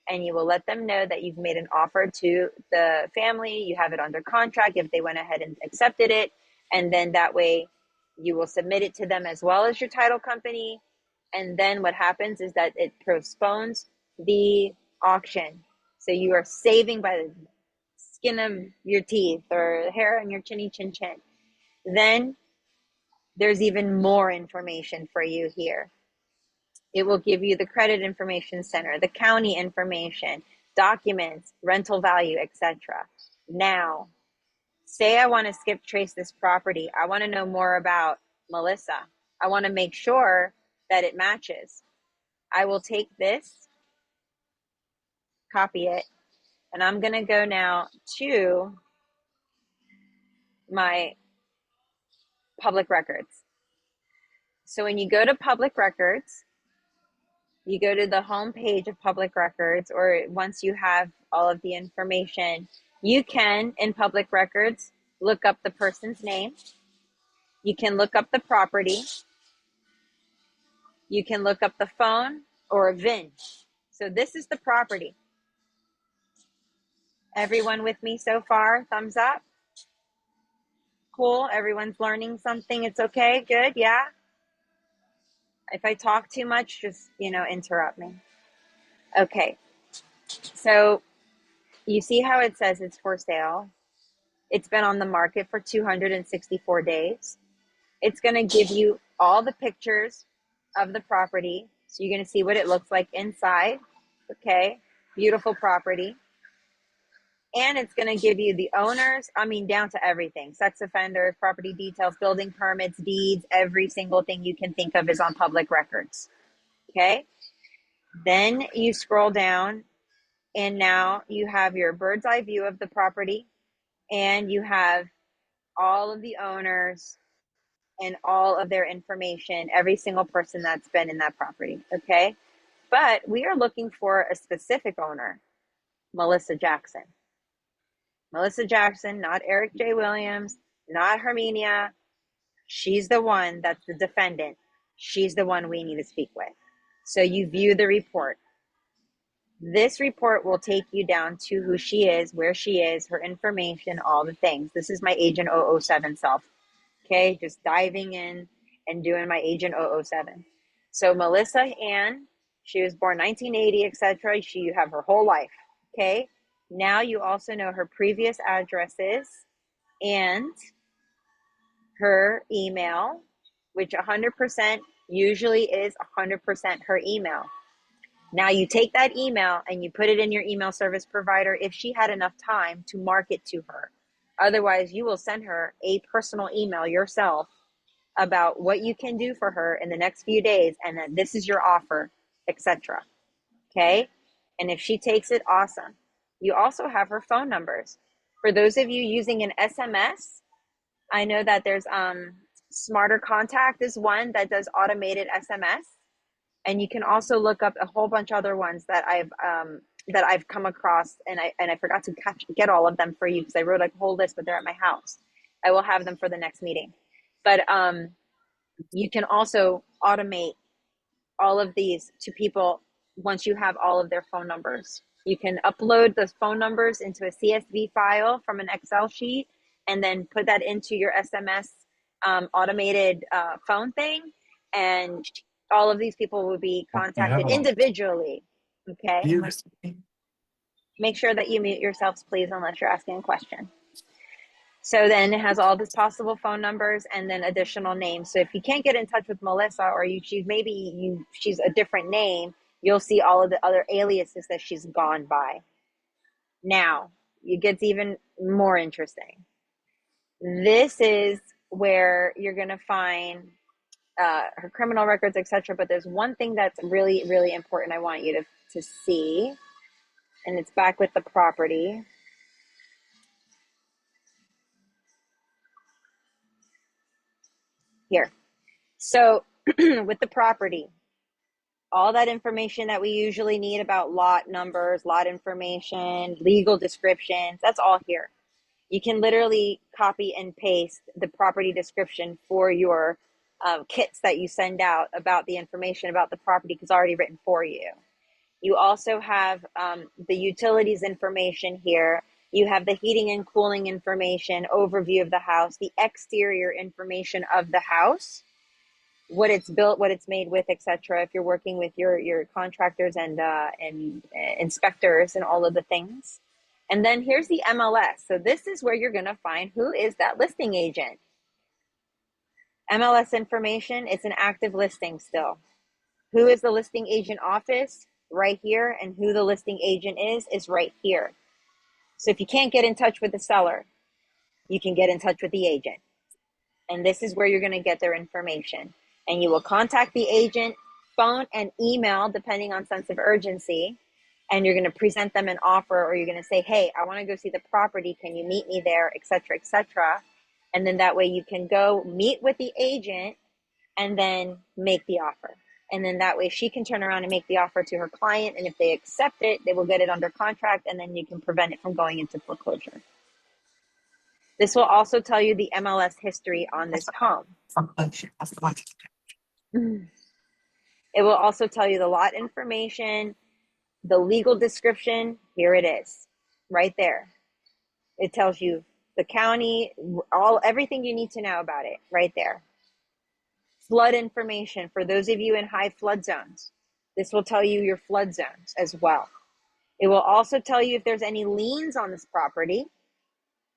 and you will let them know that you've made an offer to the family. You have it under contract if they went ahead and accepted it. And then that way you will submit it to them as well as your title company. And then what happens is that it postpones the auction. So you are saving by the skin of your teeth or the hair on your chinny chin chin. Then there's even more information for you here. It will give you the credit information center, the county information, documents, rental value, etc. Now, say I want to skip trace this property. I want to know more about Melissa. I want to make sure that it matches. I will take this, copy it, and I'm going to go now to my public records. So when you go to public records, you go to the home page of public records, or once you have all of the information, you can, in public records, look up the person's name. You can look up the property. You can look up the phone or a VIN. So this is the property. Everyone with me so far? Thumbs up. Cool. Everyone's learning something. It's okay. Good. Yeah. If I talk too much, just, interrupt me. Okay. So you see how it says it's for sale. It's been on the market for 264 days. It's going to give you all the pictures of the property. So you're going to see what it looks like inside. Okay. Beautiful property. And it's going to give you the owners, down to everything. Sex offenders, property details, building permits, deeds, every single thing you can think of is on public records. Okay. Then you scroll down and now you have your bird's eye view of the property and you have all of the owners and all of their information, every single person that's been in that property. Okay. But we are looking for a specific owner, Melissa Jackson. Melissa Jackson, not Eric J. Williams, not Herminia. She's the one that's the defendant. She's the one we need to speak with. So you view the report. This report will take you down to who she is, where she is, her information, all the things. This is my Agent 007 self. Okay, just diving in and doing my Agent 007. So Melissa Ann, she was born 1980, etc. You have her whole life. Okay, now you also know her previous addresses and her email, which 100% usually is 100% her email. Now you take that email and you put it in your email service provider if she had enough time to market to her. Otherwise, you will send her a personal email yourself about what you can do for her in the next few days and that this is your offer, etc. Okay? And if she takes it, awesome. You also have her phone numbers. For those of you using an SMS, I know that there's Smarter Contact is one that does automated SMS. And you can also look up a whole bunch of other ones that I've come across, and I forgot to get all of them for you because I wrote a whole list, but they're at my house. I will have them for the next meeting. But you can also automate all of these to people once you have all of their phone numbers. You can upload those phone numbers into a CSV file from an Excel sheet and then put that into your SMS automated phone thing. And all of these people will be contacted individually. Okay. Make sure that you mute yourselves, please, unless you're asking a question. So then it has all these possible phone numbers and then additional names. So if you can't get in touch with Melissa or she's a different name, you'll see all of the other aliases that she's gone by. Now, it gets even more interesting. This is where you're going to find her criminal records, etc. But there's one thing that's really, really important I want you to see, and it's back with the property. Here. So with the property, all that information that we usually need about lot numbers, lot information, legal descriptions, that's all here. You can literally copy and paste the property description for your kits that you send out about the information about the property because it's already written for you. You also have the utilities information here. You have the heating and cooling information, overview of the house, the exterior information of the house, what it's built, what it's made with, etc. If you're working with your contractors and inspectors and all of the things. And then here's the MLS. So this is where you're going to find who is that listing agent. MLS information, it's an active listing still. Who is the listing agent office? Right here. And who the listing agent is right here. So if you can't get in touch with the seller, you can get in touch with the agent. And this is where you're going to get their information. And you will contact the agent, phone and email, depending on sense of urgency. And you're going to present them an offer, or you're going to say, hey, I want to go see the property. Can you meet me there, et cetera, et cetera. And then that way you can go meet with the agent and then make the offer. And then that way she can turn around and make the offer to her client. And if they accept it, they will get it under contract, and then you can prevent it from going into foreclosure. This will also tell you the MLS history on this home. It will also tell you the lot information, The legal description, here it is, right there. It tells you the county, everything you need to know about it, right there. Flood information for those of you in high flood zones. This will tell you your flood zones as well. It will also tell you if there's any liens on this property,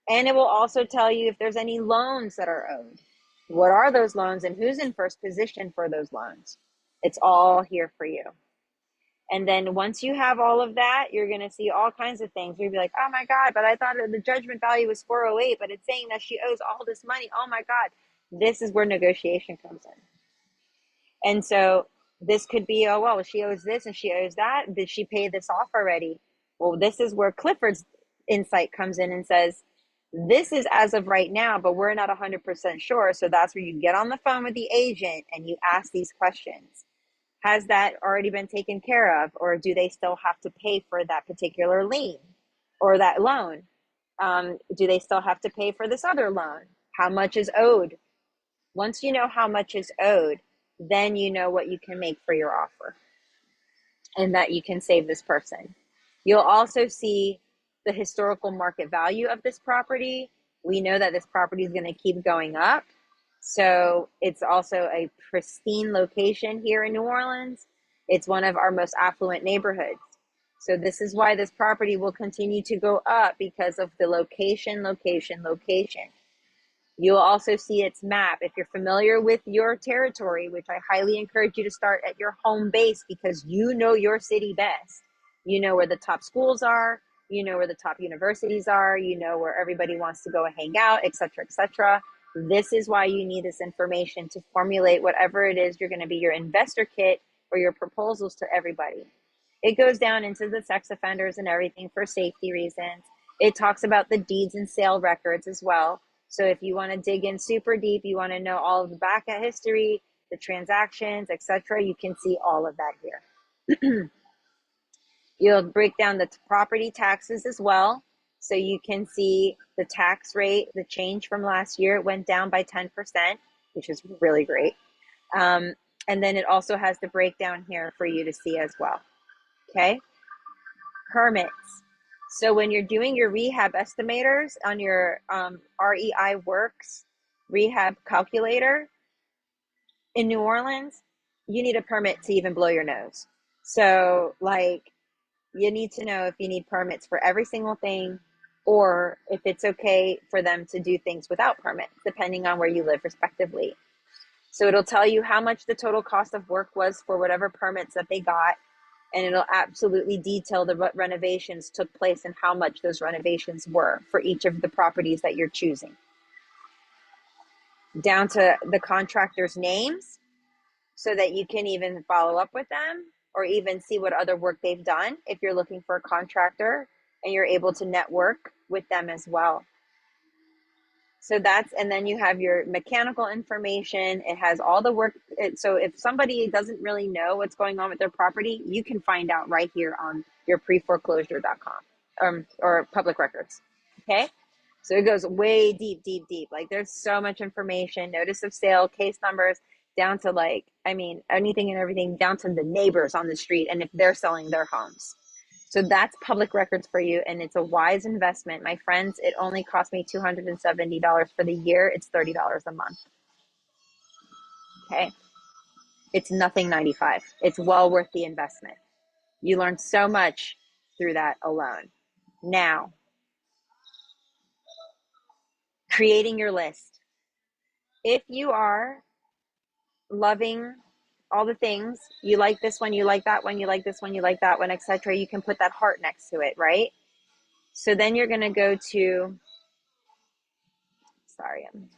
and it will also tell you if there's any loans that are owed. What are those loans and who's in first position for those loans? It's all here for you. And then once you have all of that, you're going to see all kinds of things. You'll be like, oh my God, but I thought the judgment value was 408, but it's saying that she owes all this money. Oh my God. This is where negotiation comes in. And so this could be, oh, well, she owes this and she owes that. Did she pay this off already? Well, this is where Clifford's insight comes in and says, this is as of right now, but we're not 100% sure. So that's where you get on the phone with the agent and you ask these questions. Has that already been taken care of, or do they still have to pay for that particular lien or that loan? Do they still have to pay for this other loan? How much is owed? Once you know how much is owed, then you know what you can make for your offer and that you can save this person. You'll also see the historical market value of this property. We know that this property is going to keep going up. So it's also a pristine location here in New Orleans. It's one of our most affluent neighborhoods. So this is why this property will continue to go up, because of the location. You'll also see its map. If you're familiar with your territory, which I highly encourage you to start at your home base, because you know your city best. You know where the top schools are, you know where the top universities are, you know where everybody wants to go and hang out, etc., etc. This is why you need this information to formulate whatever it is you're going to be your investor kit or your proposals to everybody. It goes down into the sex offenders and everything for safety reasons. It talks about the deeds and sale records as well. So if you want to dig in super deep, you want to know all of the back history, the transactions, etc., you can see all of that here. You'll break down the property taxes as well. So you can see the tax rate, the change from last year. It went down by 10%, which is really great. And then it also has the breakdown here for you to see as well. Okay. Permits. So when you're doing your rehab estimators on your REI Works rehab calculator in New Orleans, you need a permit to even blow your nose. So like, you need to know if you need permits for every single thing, or if it's okay for them to do things without permits, depending on where you live respectively. So it'll tell you how much the total cost of work was for whatever permits that they got. And it'll absolutely detail the renovations took place and how much those renovations were for each of the properties that you're choosing. Down to the contractors' names, so that you can even follow up with them or even see what other work they've done if you're looking for a contractor, and you're able to network with them as well. So that's, and then you have your mechanical information. It has all the work. So if somebody doesn't really know what's going on with their property, you can find out right here on your preforeclosure.com or public records. Okay. So it goes way deep. Like there's so much information, notice of sale, case numbers, down to like, I mean, anything and everything, down to the neighbors on the street and if they're selling their homes. So that's public records for you, and it's a wise investment. My friends, it only cost me $270 for the year. It's $30 a month. Okay. It's nothing 95. It's well worth the investment. You learn so much through that alone. Now, creating your list. If you are loving all the things, you like this one, you like that one, you like this one, you like that one, etc., you can put that heart next to it, right? So then you're going to go to, I'm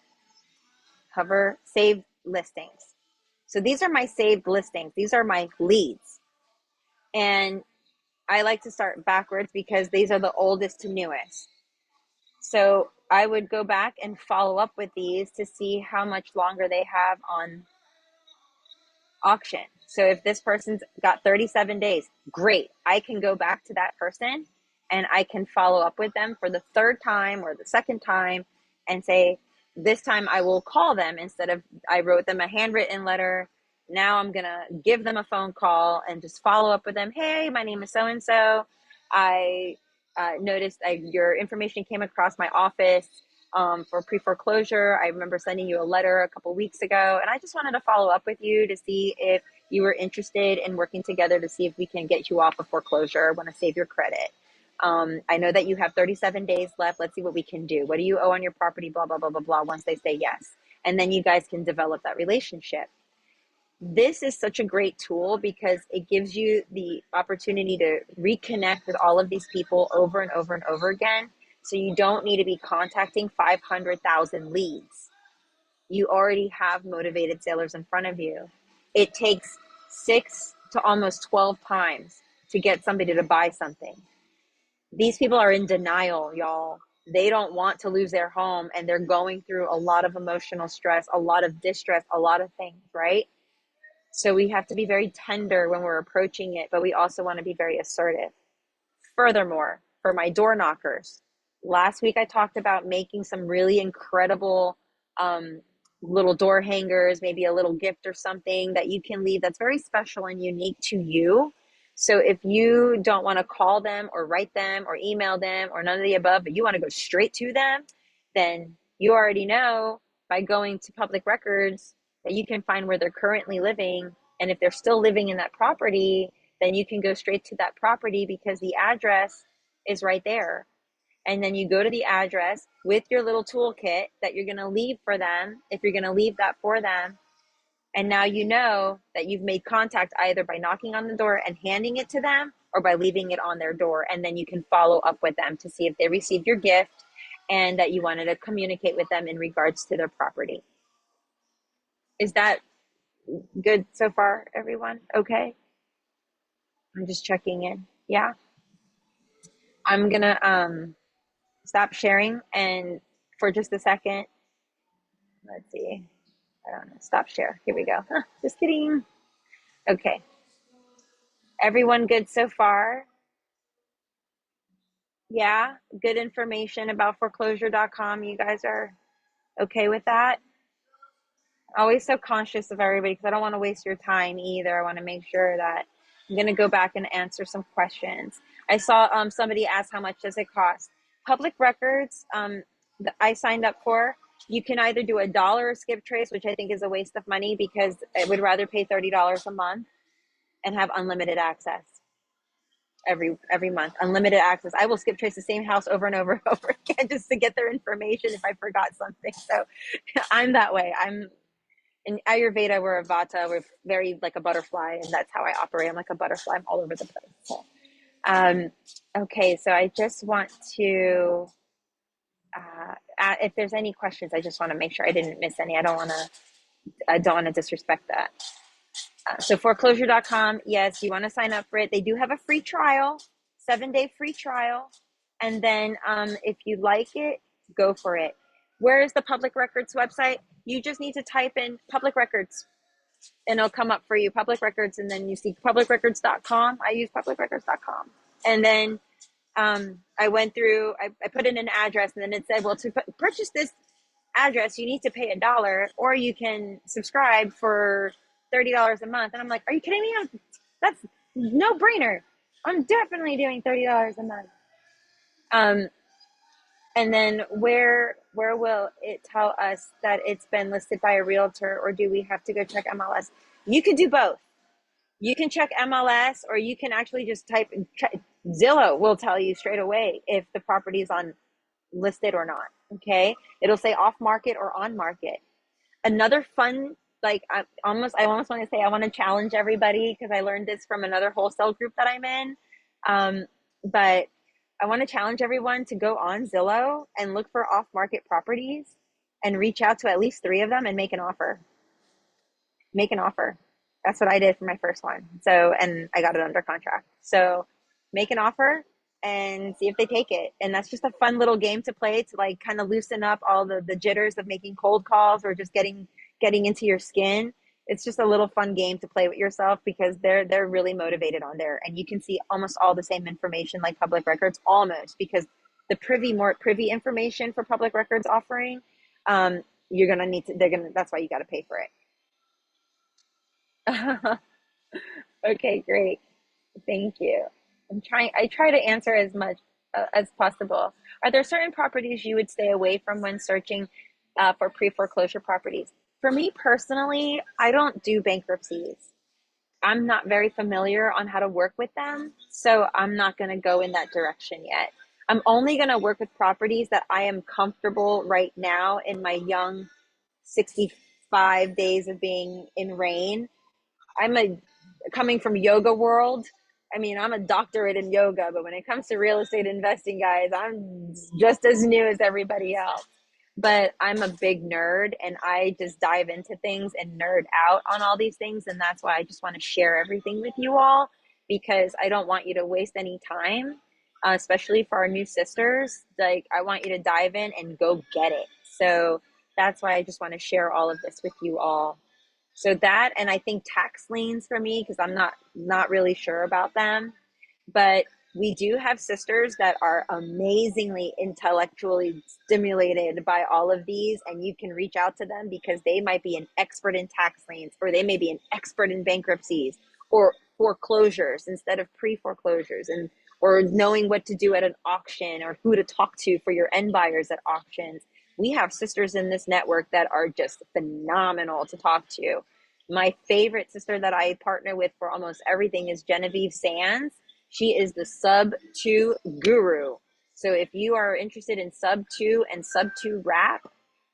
hover, save listings. So these are my saved listings. These are my leads. And I like to start backwards because these are the oldest to newest. So I would go back and follow up with these to see how much longer they have on auction. So if this person's got 37 days, great. I can go back to that person and I can follow up with them for the third time or the second time and say, this time I will call them instead of I wrote them a handwritten letter. Now I'm gonna give them a phone call and just follow up with them. Hey, my name is so and so. I noticed your information came across my office for pre-foreclosure. I remember sending you a letter a couple weeks ago, and I just wanted to follow up with you to see if you were interested in working together to see if we can get you off of foreclosure. I want to save your credit. I know that you have 37 days left. Let's see what we can do. What do you owe on your property? Blah, blah, blah, blah, blah. Once they say yes. And then you guys can develop that relationship. This is such a great tool because it gives you the opportunity to reconnect with all of these people over and over and over again. So you don't need to be contacting 500,000 leads. You already have motivated sellers in front of you. It takes 6 to almost 12 times to get somebody to buy something. These people are in denial, y'all. They don't want to lose their home, and they're going through a lot of emotional stress, a lot of distress, a lot of things, right? So we have to be very tender when we're approaching it, but we also want to be very assertive. Furthermore, for my door knockers, last week I talked about making some really incredible little door hangers, maybe a little gift or something that you can leave that's very special and unique to you. So if you don't want to call them or write them or email them or none of the above, but you want to go straight to them, then you already know by going to public records that you can find where they're currently living. And if they're still living in that property, then you can go straight to that property because the address is right there. And then you go to the address with your little toolkit that you're going to leave for them, if you're going to leave that for them. And now you know that you've made contact either by knocking on the door and handing it to them or by leaving it on their door. And then you can follow up with them to see if they received your gift and that you wanted to communicate with them in regards to their property. Is that good so far, everyone? Okay. I'm just checking in. Yeah. I'm going to stop sharing and for just a second. Let's see. I don't know. Stop share. Here we go. Just kidding. Okay. Everyone good so far? Yeah. Good information about foreclosure.com. You guys are okay with that? Always so conscious of everybody because I don't want to waste your time either. I want to make sure that I'm going to go back and answer some questions. I saw somebody ask how much does it cost. Public records that I signed up for, you can either do $1 or skip trace, which I think is a waste of money because I would rather pay $30 a month and have unlimited access every month. Unlimited access. I will skip trace the same house over and over and over again just to get their information if I forgot something. So I'm that way. I'm in Ayurveda, we're a Vata. We're very like a butterfly, and that's how I operate. I'm like a butterfly. I'm all over the place. So, okay, so I just want to, if there's any questions, I just want to make sure I didn't miss any. I don't want to disrespect that. So foreclosure.com, yes, you want to sign up for it. They do have a free trial, 7-day free trial. And then if you like it, go for it. Where is the public records website? You just need to type in public records and it'll come up for you, public records. And then you see publicrecords.com. I use publicrecords.com. And then I went through, I put in an address and then it said, well, to purchase this address, you need to pay $1 or you can subscribe for $30 a month. And I'm like, are you kidding me? That's no brainer. I'm definitely doing $30 a month. And then where will it tell us that it's been listed by a realtor or do we have to go check MLS? You could do both. You can check MLS or you can actually just type Zillow will tell you straight away if the property is on listed or not. Okay. It'll say off market or on market. Another fun, like I almost want to say, I want to challenge everybody because I learned this from another wholesale group that I'm in. But I want to challenge everyone to go on Zillow and look for off market properties and reach out to at least 3 of them and make an offer. Make an offer. That's what I did for my first one. So, and I got it under contract. So make an offer and see if they take it. And that's just a fun little game to play to like kind of loosen up all the jitters of making cold calls or just getting into your skin. It's just a little fun game to play with yourself because they're really motivated on there. And you can see almost all the same information like public records almost because the privy information for public records offering, you're going to need to, that's why you got to pay for it. Okay, great. Thank you. I try to answer as much as possible. Are there certain properties you would stay away from when searching for pre-foreclosure properties? For me personally, I don't do bankruptcies. I'm not very familiar on how to work with them, so I'm not going to go in that direction yet. I'm only going to work with properties that I am comfortable right now in my young 65 days of being in REIN. I'm a coming from yoga world. I mean, I'm a doctorate in yoga, but when it comes to real estate investing, guys, I'm just as new as everybody else. But I'm a big nerd and I just dive into things and nerd out on all these things. And that's why I just want to share everything with you all because I don't want you to waste any time, especially for our new sisters. Like, I want you to dive in and go get it. So that's why I just want to share all of this with you all. So that, and I think tax liens for me, because I'm not really sure about them, but we do have sisters that are amazingly intellectually stimulated by all of these, and you can reach out to them because they might be an expert in tax liens, or they may be an expert in bankruptcies or foreclosures instead of pre-foreclosures, and or knowing what to do at an auction or who to talk to for your end buyers at auctions. We have sisters in this network that are just phenomenal to talk to. My favorite sister that I partner with for almost everything is Genevieve Sands. She is the sub two guru. So if you are interested in sub two and sub two wrap,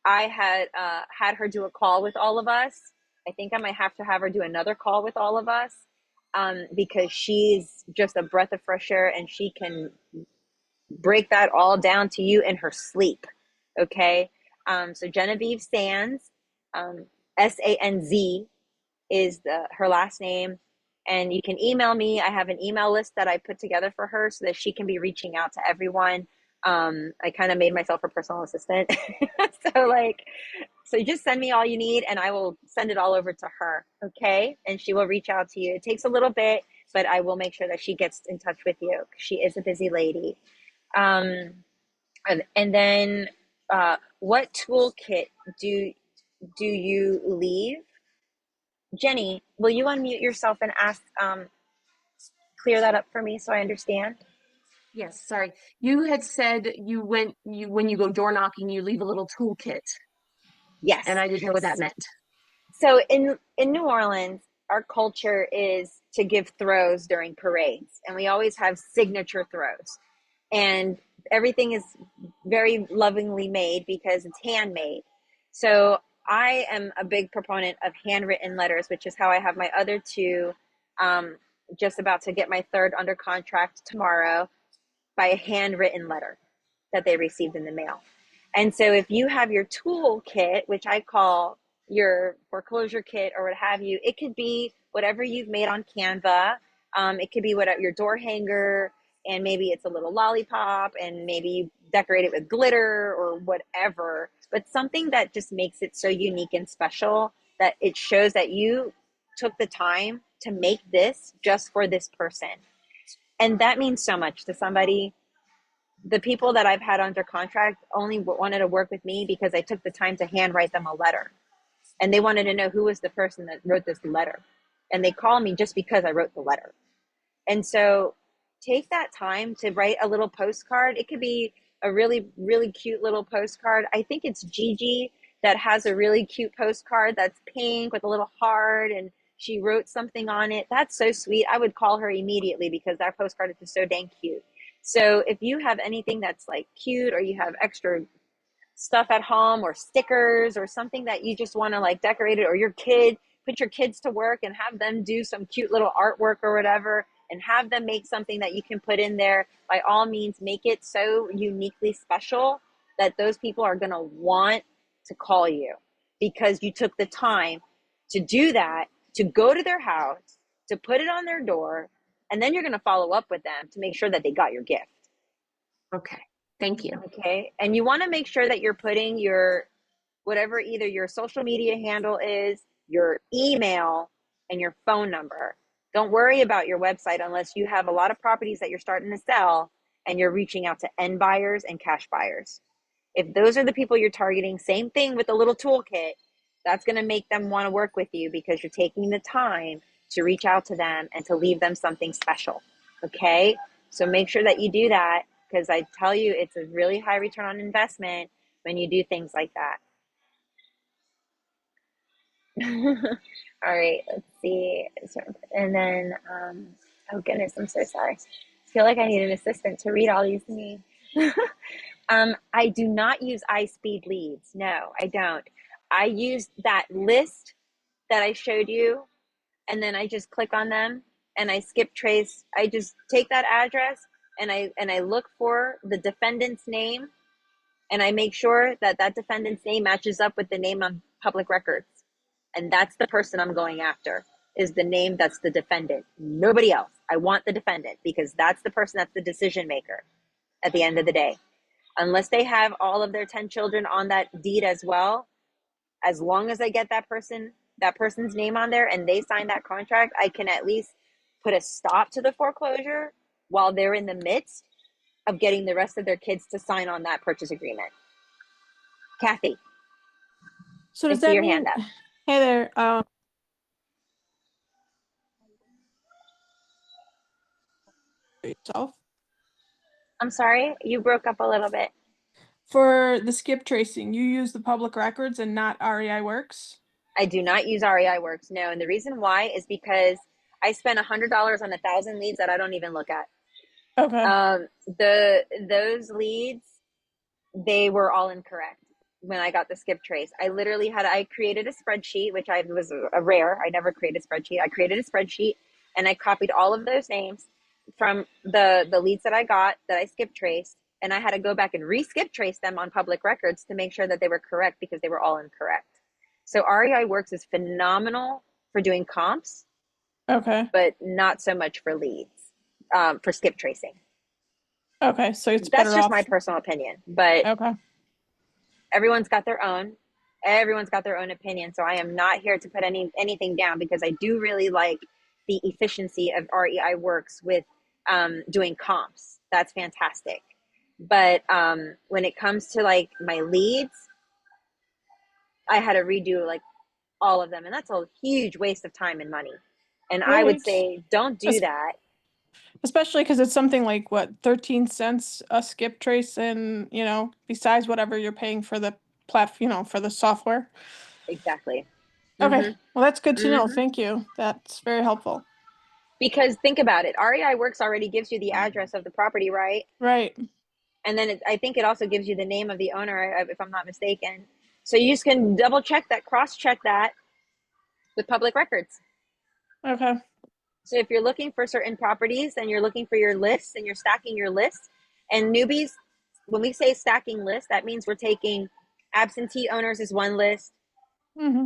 I had her do a call with all of us. I think I might have to have her do another call with all of us because she's just a breath of fresh air and she can break that all down to you in her sleep. Okay. So Genevieve Sands, Sanz is her last name. And you can email me. I have an email list that I put together for her so that she can be reaching out to everyone. I kind of made myself a personal assistant. So just send me all you need and I will send it all over to her. Okay. And she will reach out to you. It takes a little bit, but I will make sure that she gets in touch with you. She is a busy lady. Um, and then, what toolkit do you leave? Jenny, will you unmute yourself and ask, clear that up for me so I understand? Yes, sorry. You had said you when you go door knocking, you leave a little toolkit, and Yes. I didn't know what that meant. So in New Orleans, our culture is to give throws during parades, and we always have signature throws. And everything is very lovingly made because it's handmade. So I am a big proponent of handwritten letters, which is how I have my other two, um, just about to get my third under contract tomorrow by a handwritten letter that they received in the mail. And so if you have your tool kit, which I call your foreclosure kit or what have you, it could be whatever you've made on Canva. It could be whatever your door hanger, and maybe it's a little lollipop, and maybe you decorate it with glitter or whatever, but something that just makes it so unique and special that it shows that you took the time to make this just for this person. And that means so much to somebody. The people that I've had under contract only wanted to work with me because I took the time to handwrite them a letter. And they wanted to know who was the person that wrote this letter. And they call me just because I wrote the letter. And so take that time to write a little postcard. It could be a really, really cute little postcard. I think it's Gigi that has a really cute postcard that's pink with a little heart and she wrote something on it. That's so sweet. I would call her immediately because that postcard is just so dang cute. So if you have anything that's like cute or you have extra stuff at home or stickers or something that you just want to like decorate it, or your kid, put your kids to work and have them do some cute little artwork or whatever, and have them make something that you can put in there, by all means make it so uniquely special that those people are going to want to call you because you took the time to do that, to go to their house, to put it on their door, and then you're going to follow up with them to make sure that they got your gift. Okay, thank you. Okay. And you want to make sure that you're putting your, whatever either your social media handle is, your email, and your phone number. Don't worry about your website unless you have a lot of properties that you're starting to sell and you're reaching out to end buyers and cash buyers. If those are the people you're targeting, same thing with the little toolkit. That's going to make them want to work with you because you're taking the time to reach out to them and to leave them something special. Okay. So make sure that you do that because I tell you, it's a really high return on investment when you do things like that. All right, let's see. And then, oh goodness, I'm so sorry. I feel like I need an assistant to read all these to me. I do not use iSpeed leads. No, I don't. I use that list that I showed you, and then I just click on them and I skip trace. I just take that address and I look for the defendant's name and I make sure that that defendant's name matches up with the name on public records. And that's the person I'm going after, is the name that's the defendant. Nobody else. I want the defendant because that's the person that's the decision maker at the end of the day. Unless they have all of their 10 children on that deed as well, as long as I get that person's name on there and they sign that contract, I can at least put a stop to the foreclosure while they're in the midst of getting the rest of their kids to sign on that purchase agreement. Kathy, So I does see that your mean, hand up. hey there, yourself I'm sorry, you broke up a little bit. for the skip tracing, you use the public records and not REI Works? I do not use REI Works, no. And the reason why is because I spent $100 on 1,000 leads that I don't even look at. Okay. Those leads, they were all incorrect when I got the skip trace. I created a spreadsheet, which I was a rare. I never created a spreadsheet. I created a spreadsheet and I copied all of those names from the leads that I got that I skip traced. And I had to go back and re-skip trace them on public records to make sure that they were correct because they were all incorrect. So REI Works is phenomenal for doing comps, Okay. but not so much for leads, for skip tracing. Okay. So it's That's better just my off. personal opinion, but Okay. everyone's got their own. Everyone's got their own opinion. So I am not here to put anything down because I do really like the efficiency of REI Works with doing comps. That's fantastic. But when it comes to like my leads, I had to redo like all of them, and that's a huge waste of time and money. And I would Right. say don't do Es- that. Especially because it's something like what, 13 cents a skip trace and, besides whatever you're paying for the for the software. Exactly. Okay. Mm-hmm. Well, that's good to know. Mm-hmm. Thank you. That's very helpful. Because think about it, REI Works already gives you the address of the property, right? Right. And then I think it also gives you the name of the owner, if I'm not mistaken. So you just can double check that, cross check that with public records. Okay. So if you're looking for certain properties and you're looking for your lists and you're stacking your lists, and newbies, when we say stacking lists, that means we're taking absentee owners is one list, Mm-hmm.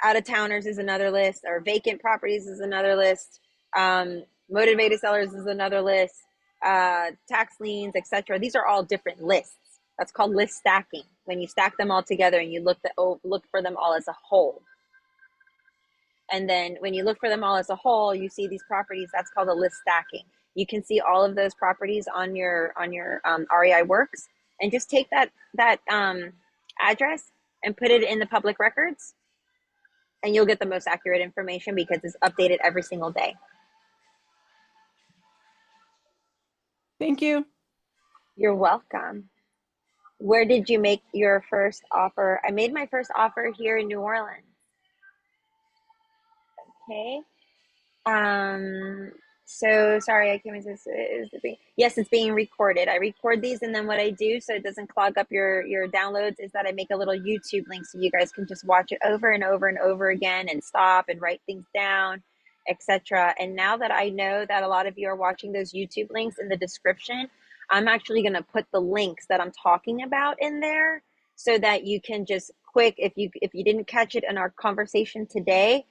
out of towners is another list, or vacant properties is another list, motivated sellers is another list, tax liens, etc. These are all different lists. That's called list stacking. When you stack them all together and you look for them all as a whole. And then when you look for them all as a whole, you see these properties. That's called a list stacking. You can see all of those properties on your REI Works, and just take that address and put it in the public records, and you'll get the most accurate information because it's updated every single day. Thank you. You're welcome. Where did you make your first offer? I made my first offer here in New Orleans. Okay. Um, so sorry, I can't remember. Yes, it's being recorded. I record these, and then what I do so it doesn't clog up your downloads is that I make a little YouTube link so you guys can just watch it over and over and over again and stop and write things down, etc. And now that I know that a lot of you are watching those YouTube links in the description, I'm actually going to put the links that I'm talking about in there so that you can just quick, if you didn't catch it in our conversation today,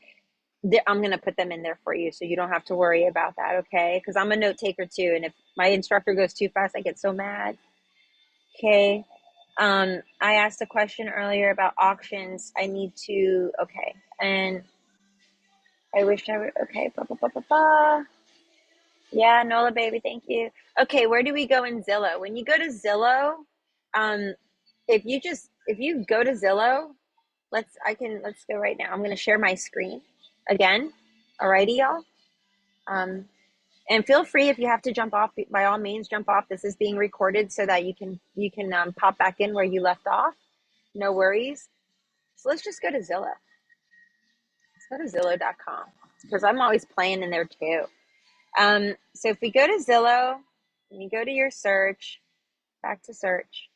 I'm going to put them in there for you so you don't have to worry about that, okay? Because I'm a note taker too, and if my instructor goes too fast, I get so mad. Okay. I asked a question earlier about auctions. Okay. And I wish I would, okay. Blah, blah, blah, blah, blah. Yeah, Nola, baby, thank you. Okay, where do we go in Zillow? When you go to Zillow, if you go to Zillow, let's go right now. I'm going to share my screen again. Alrighty, y'all. And feel free, if you have to jump off, by all means, jump off. This is being recorded so that you can pop back in where you left off. No worries. So let's just go to Zillow. Let's go to Zillow.com because I'm always playing in there too. So if we go to Zillow and you go to your search, back to search.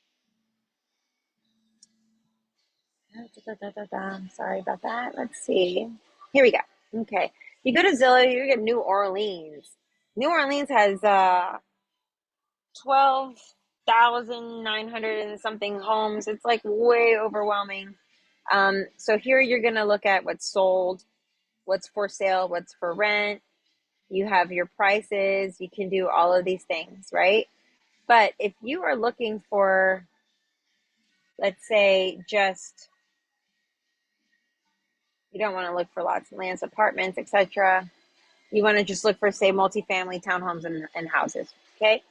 Sorry about that. Let's see. Here we go. Okay. You go to Zillow, you get New Orleans. New Orleans has 12,900 and something homes. It's like way overwhelming. So here you're going to look at what's sold, what's for sale, what's for rent. You have your prices. You can do all of these things, right? But if you are looking for, let's say, just, you don't want to look for lots of lands, apartments, etc. You want to just look for, say, multifamily townhomes and houses, okay?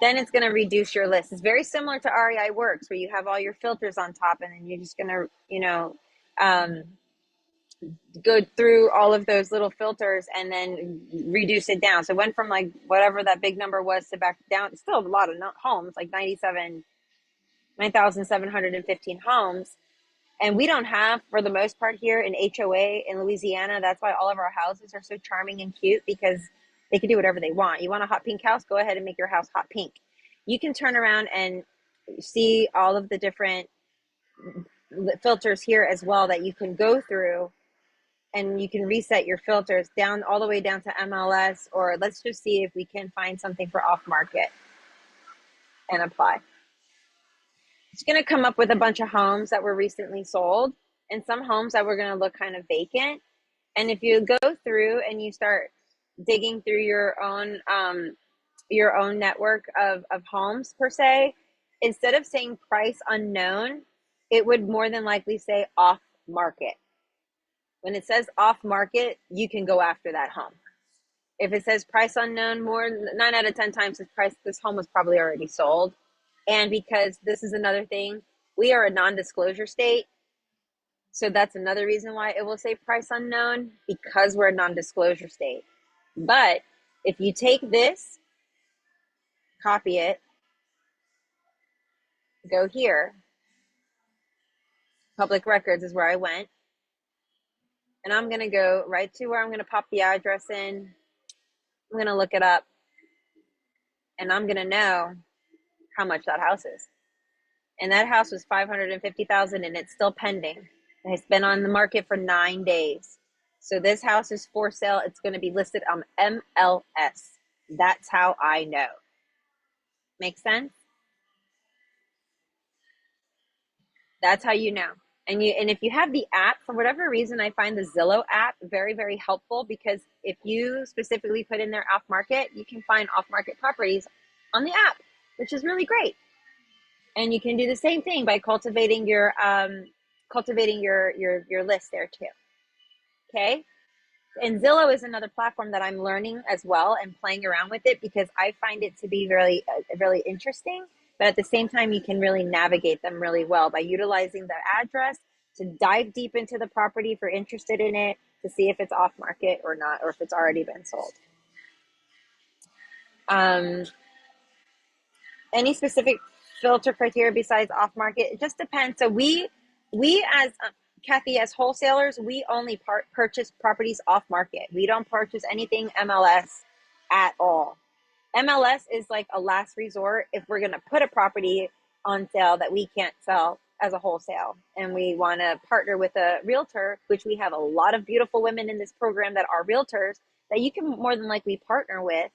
Then it's going to reduce your list. It's very similar to REI Works, where you have all your filters on top, and then you're just going to, go through all of those little filters and then reduce it down. So it went from like whatever that big number was to back down. It's still a lot of homes, like 9,715 homes. And we don't have, for the most part here in HOA in Louisiana, that's why all of our houses are so charming and cute, because they can do whatever they want. You want a hot pink house? Go ahead and make your house hot pink. You can turn around and see all of the different filters here as well that you can go through, and you can reset your filters down all the way down to MLS, or let's just see if we can find something for off market and apply. It's going to come up with a bunch of homes that were recently sold and some homes that were going to look kind of vacant. And if you go through and you start digging through your own network of homes per se, instead of saying price unknown, it would more than likely say off market. When it says off market, you can go after that home. If it says price unknown, 9 out of 10 times this home was probably already sold. And because this is another thing, we are a non-disclosure state. So that's another reason why it will say price unknown, because we're a non-disclosure state. But if you take this, copy it, go here, public records is where I went. And I'm going to go right to where I'm going to pop the address in. I'm going to look it up. And I'm going to know how much that house is. And that house was $550,000 and it's still pending. It's been on the market for 9 days. So this house is for sale. It's going to be listed on MLS. That's how I know. Make sense? That's how you know. And if you have the app, for whatever reason, I find the Zillow app very, very helpful, because if you specifically put in there off market, you can find off market properties on the app, which is really great. And you can do the same thing by cultivating your list there too. Okay. And Zillow is another platform that I'm learning as well and playing around with it, because I find it to be really, really interesting. But at the same time, you can really navigate them really well by utilizing the address to dive deep into the property if you're interested in it, to see if it's off market or not, or if it's already been sold. Any specific filter criteria besides off market? It just depends. So we as Kathy, as wholesalers, we only purchase properties off market. We don't purchase anything MLS at all. MLS is like a last resort if we're going to put a property on sale that we can't sell as a wholesale, and we want to partner with a realtor, which we have a lot of beautiful women in this program that are realtors that you can more than likely partner with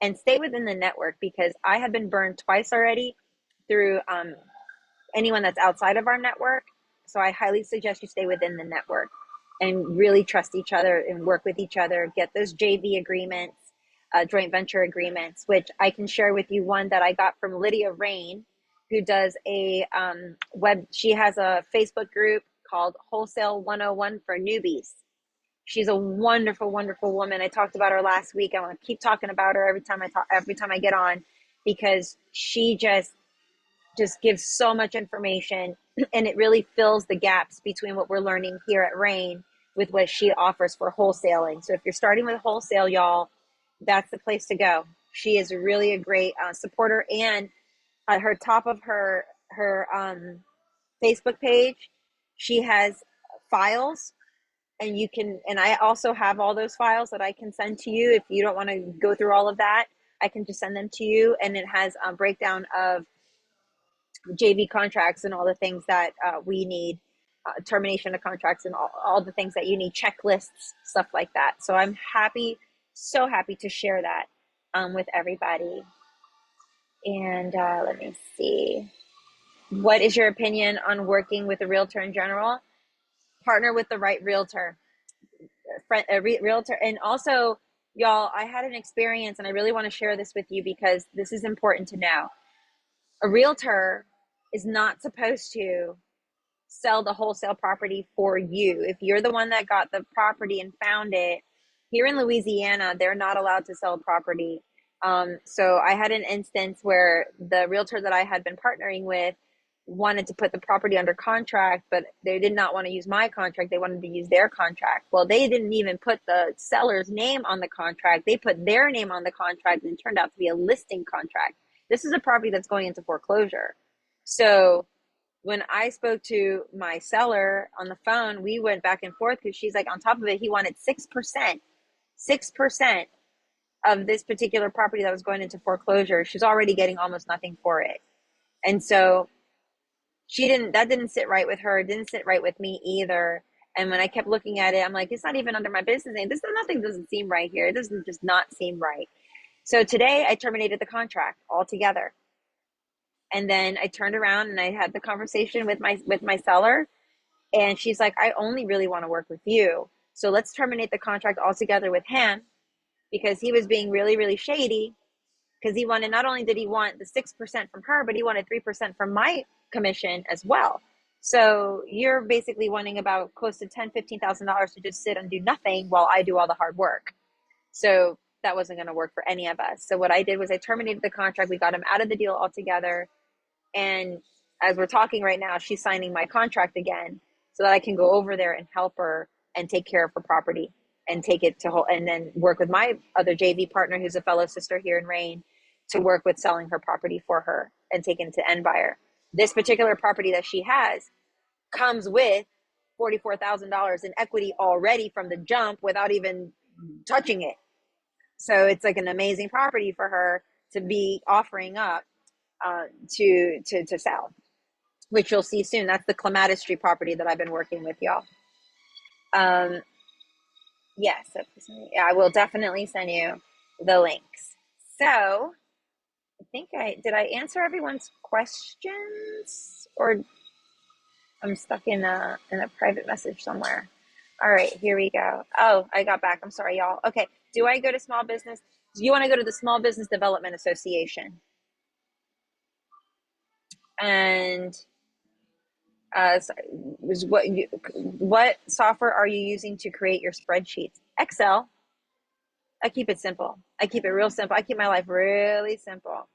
and stay within the network, because I have been burned twice already through anyone that's outside of our network. So I highly suggest you stay within the network and really trust each other and work with each other. Get those JV agreements, joint venture agreements, which I can share with you one that I got from WREIN, who does she has a Facebook group called Wholesale 101 for Newbies. She's a wonderful, wonderful woman. I talked about her last week. I want to keep talking about her every time I get on, because she just gives so much information, and it really fills the gaps between what we're learning here at WREIN with what she offers for wholesaling. So if you're starting with wholesale, y'all, that's the place to go. She is really a great supporter, and at her top of her Facebook page, she has files, and you can, and I also have all those files that I can send to you. If you don't want to go through all of that, I can just send them to you, and it has a breakdown of JV contracts and all the things that we need, termination of contracts and all the things that you need, checklists, stuff like that. So I'm happy, so happy to share that with everybody. And let me see. What is your opinion on working with a realtor in general? Partner with the right realtor. Realtor. And also, y'all, I had an experience, and I really want to share this with you because this is important to know. A realtor is not supposed to sell the wholesale property for you. If you're the one that got the property and found it, here in Louisiana, they're not allowed to sell property. So I had an instance where the realtor that I had been partnering with wanted to put the property under contract, but they did not want to use my contract. They wanted to use their contract. Well, they didn't even put the seller's name on the contract. They put their name on the contract, and it turned out to be a listing contract. This is a property that's going into foreclosure. So when I spoke to my seller on the phone, we went back and forth because she's like, on top of it, he wanted 6% of this particular property that was going into foreclosure. She's already getting almost nothing for it. And so that didn't sit right with her. It didn't sit right with me either. And when I kept looking at it, I'm like, it's not even under my business name. Nothing doesn't seem right here. It doesn't just not seem right. So today I terminated the contract altogether. And then I turned around and I had the conversation with my seller, and she's like, I only really want to work with you. So let's terminate the contract altogether with him, because he was being really, really shady, because he wanted, not only did he want the 6% from her, but he wanted 3% from my commission as well. So you're basically wanting about close to $10,000-$15,000 to just sit and do nothing while I do all the hard work. So that wasn't going to work for any of us. So what I did was I terminated the contract. We got him out of the deal altogether. And as we're talking right now, she's signing my contract again so that I can go over there and help her and take care of her property and take it to and then work with my other JV partner, who's a fellow sister here in WREIN, to work with selling her property for her and taking it to end buyer. This particular property that she has comes with $44,000 in equity already from the jump without even touching it. So it's like an amazing property for her to be offering up to sell, which you'll see soon. That's the Clematis Street property that I've been working with, y'all. Yes, I will definitely send you the links. So I think did I answer everyone's questions, or I'm stuck in a private message somewhere. All right, here we go. Oh, I got back. I'm sorry, y'all. Okay, do I go to small business? Do you want to go to the Small Business Development Association? And what software are you using to create your spreadsheets? Excel. I keep it simple. I keep it real simple. I keep my life really simple.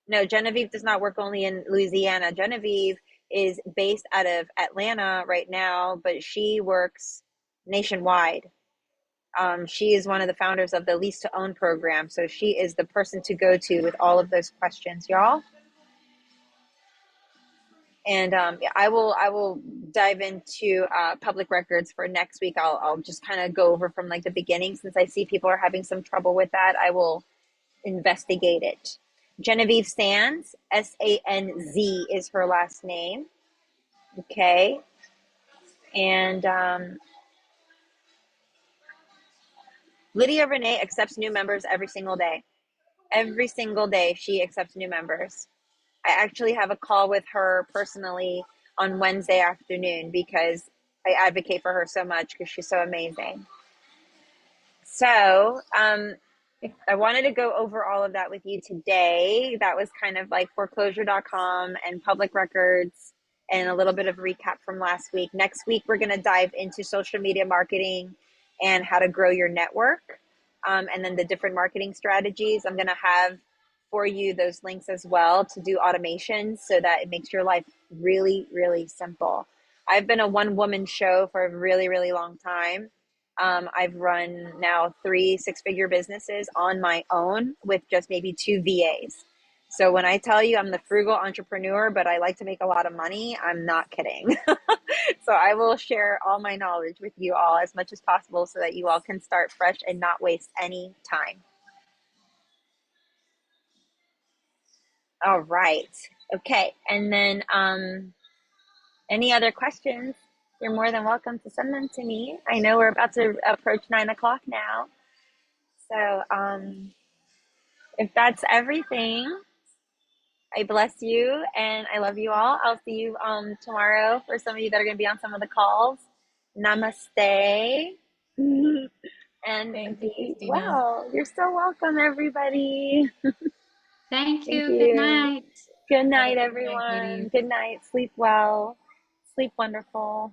No, Genevieve does not work only in Louisiana. Genevieve is based out of Atlanta right now, but she works nationwide. She is one of the founders of the Lease to Own program. So she is the person to go to with all of those questions, y'all. And I will dive into public records for next week. I'll just kind of go over from like the beginning, since I see people are having some trouble with that. I will investigate it. Genevieve Sands, S-A-N-Z is her last name. Okay. And Lydia Renee accepts new members every single day. Every single day she accepts new members. I actually have a call with her personally on Wednesday afternoon because I advocate for her so much because she's so amazing. So I wanted to go over all of that with you today. That was kind of like foreclosure.com and public records and a little bit of recap from last week. Next week, we're going to dive into social media marketing and how to grow your network, and then the different marketing strategies. I'm going to have for you those links as well to do automations so that it makes your life really, really simple. I've been a one woman show for a really, really long time. I've run now 3 6-figure businesses on my own with just maybe 2 VAs. So when I tell you I'm the frugal entrepreneur, but I like to make a lot of money, I'm not kidding. So I will share all my knowledge with you all as much as possible so that you all can start fresh and not waste any time. All right. Okay. And then any other questions, you're more than welcome to send them to me. I know we're about to approach 9 o'clock now. So if that's everything, I bless you and I love you all. I'll see you tomorrow for some of you that are going to be on some of the calls. Namaste. And Thank you, be Christina. well. You're so welcome, everybody. Thank Thank you. Good you. night. Good Have a night, good night, everyone. ladies. Good night. Sleep well. Sleep wonderful.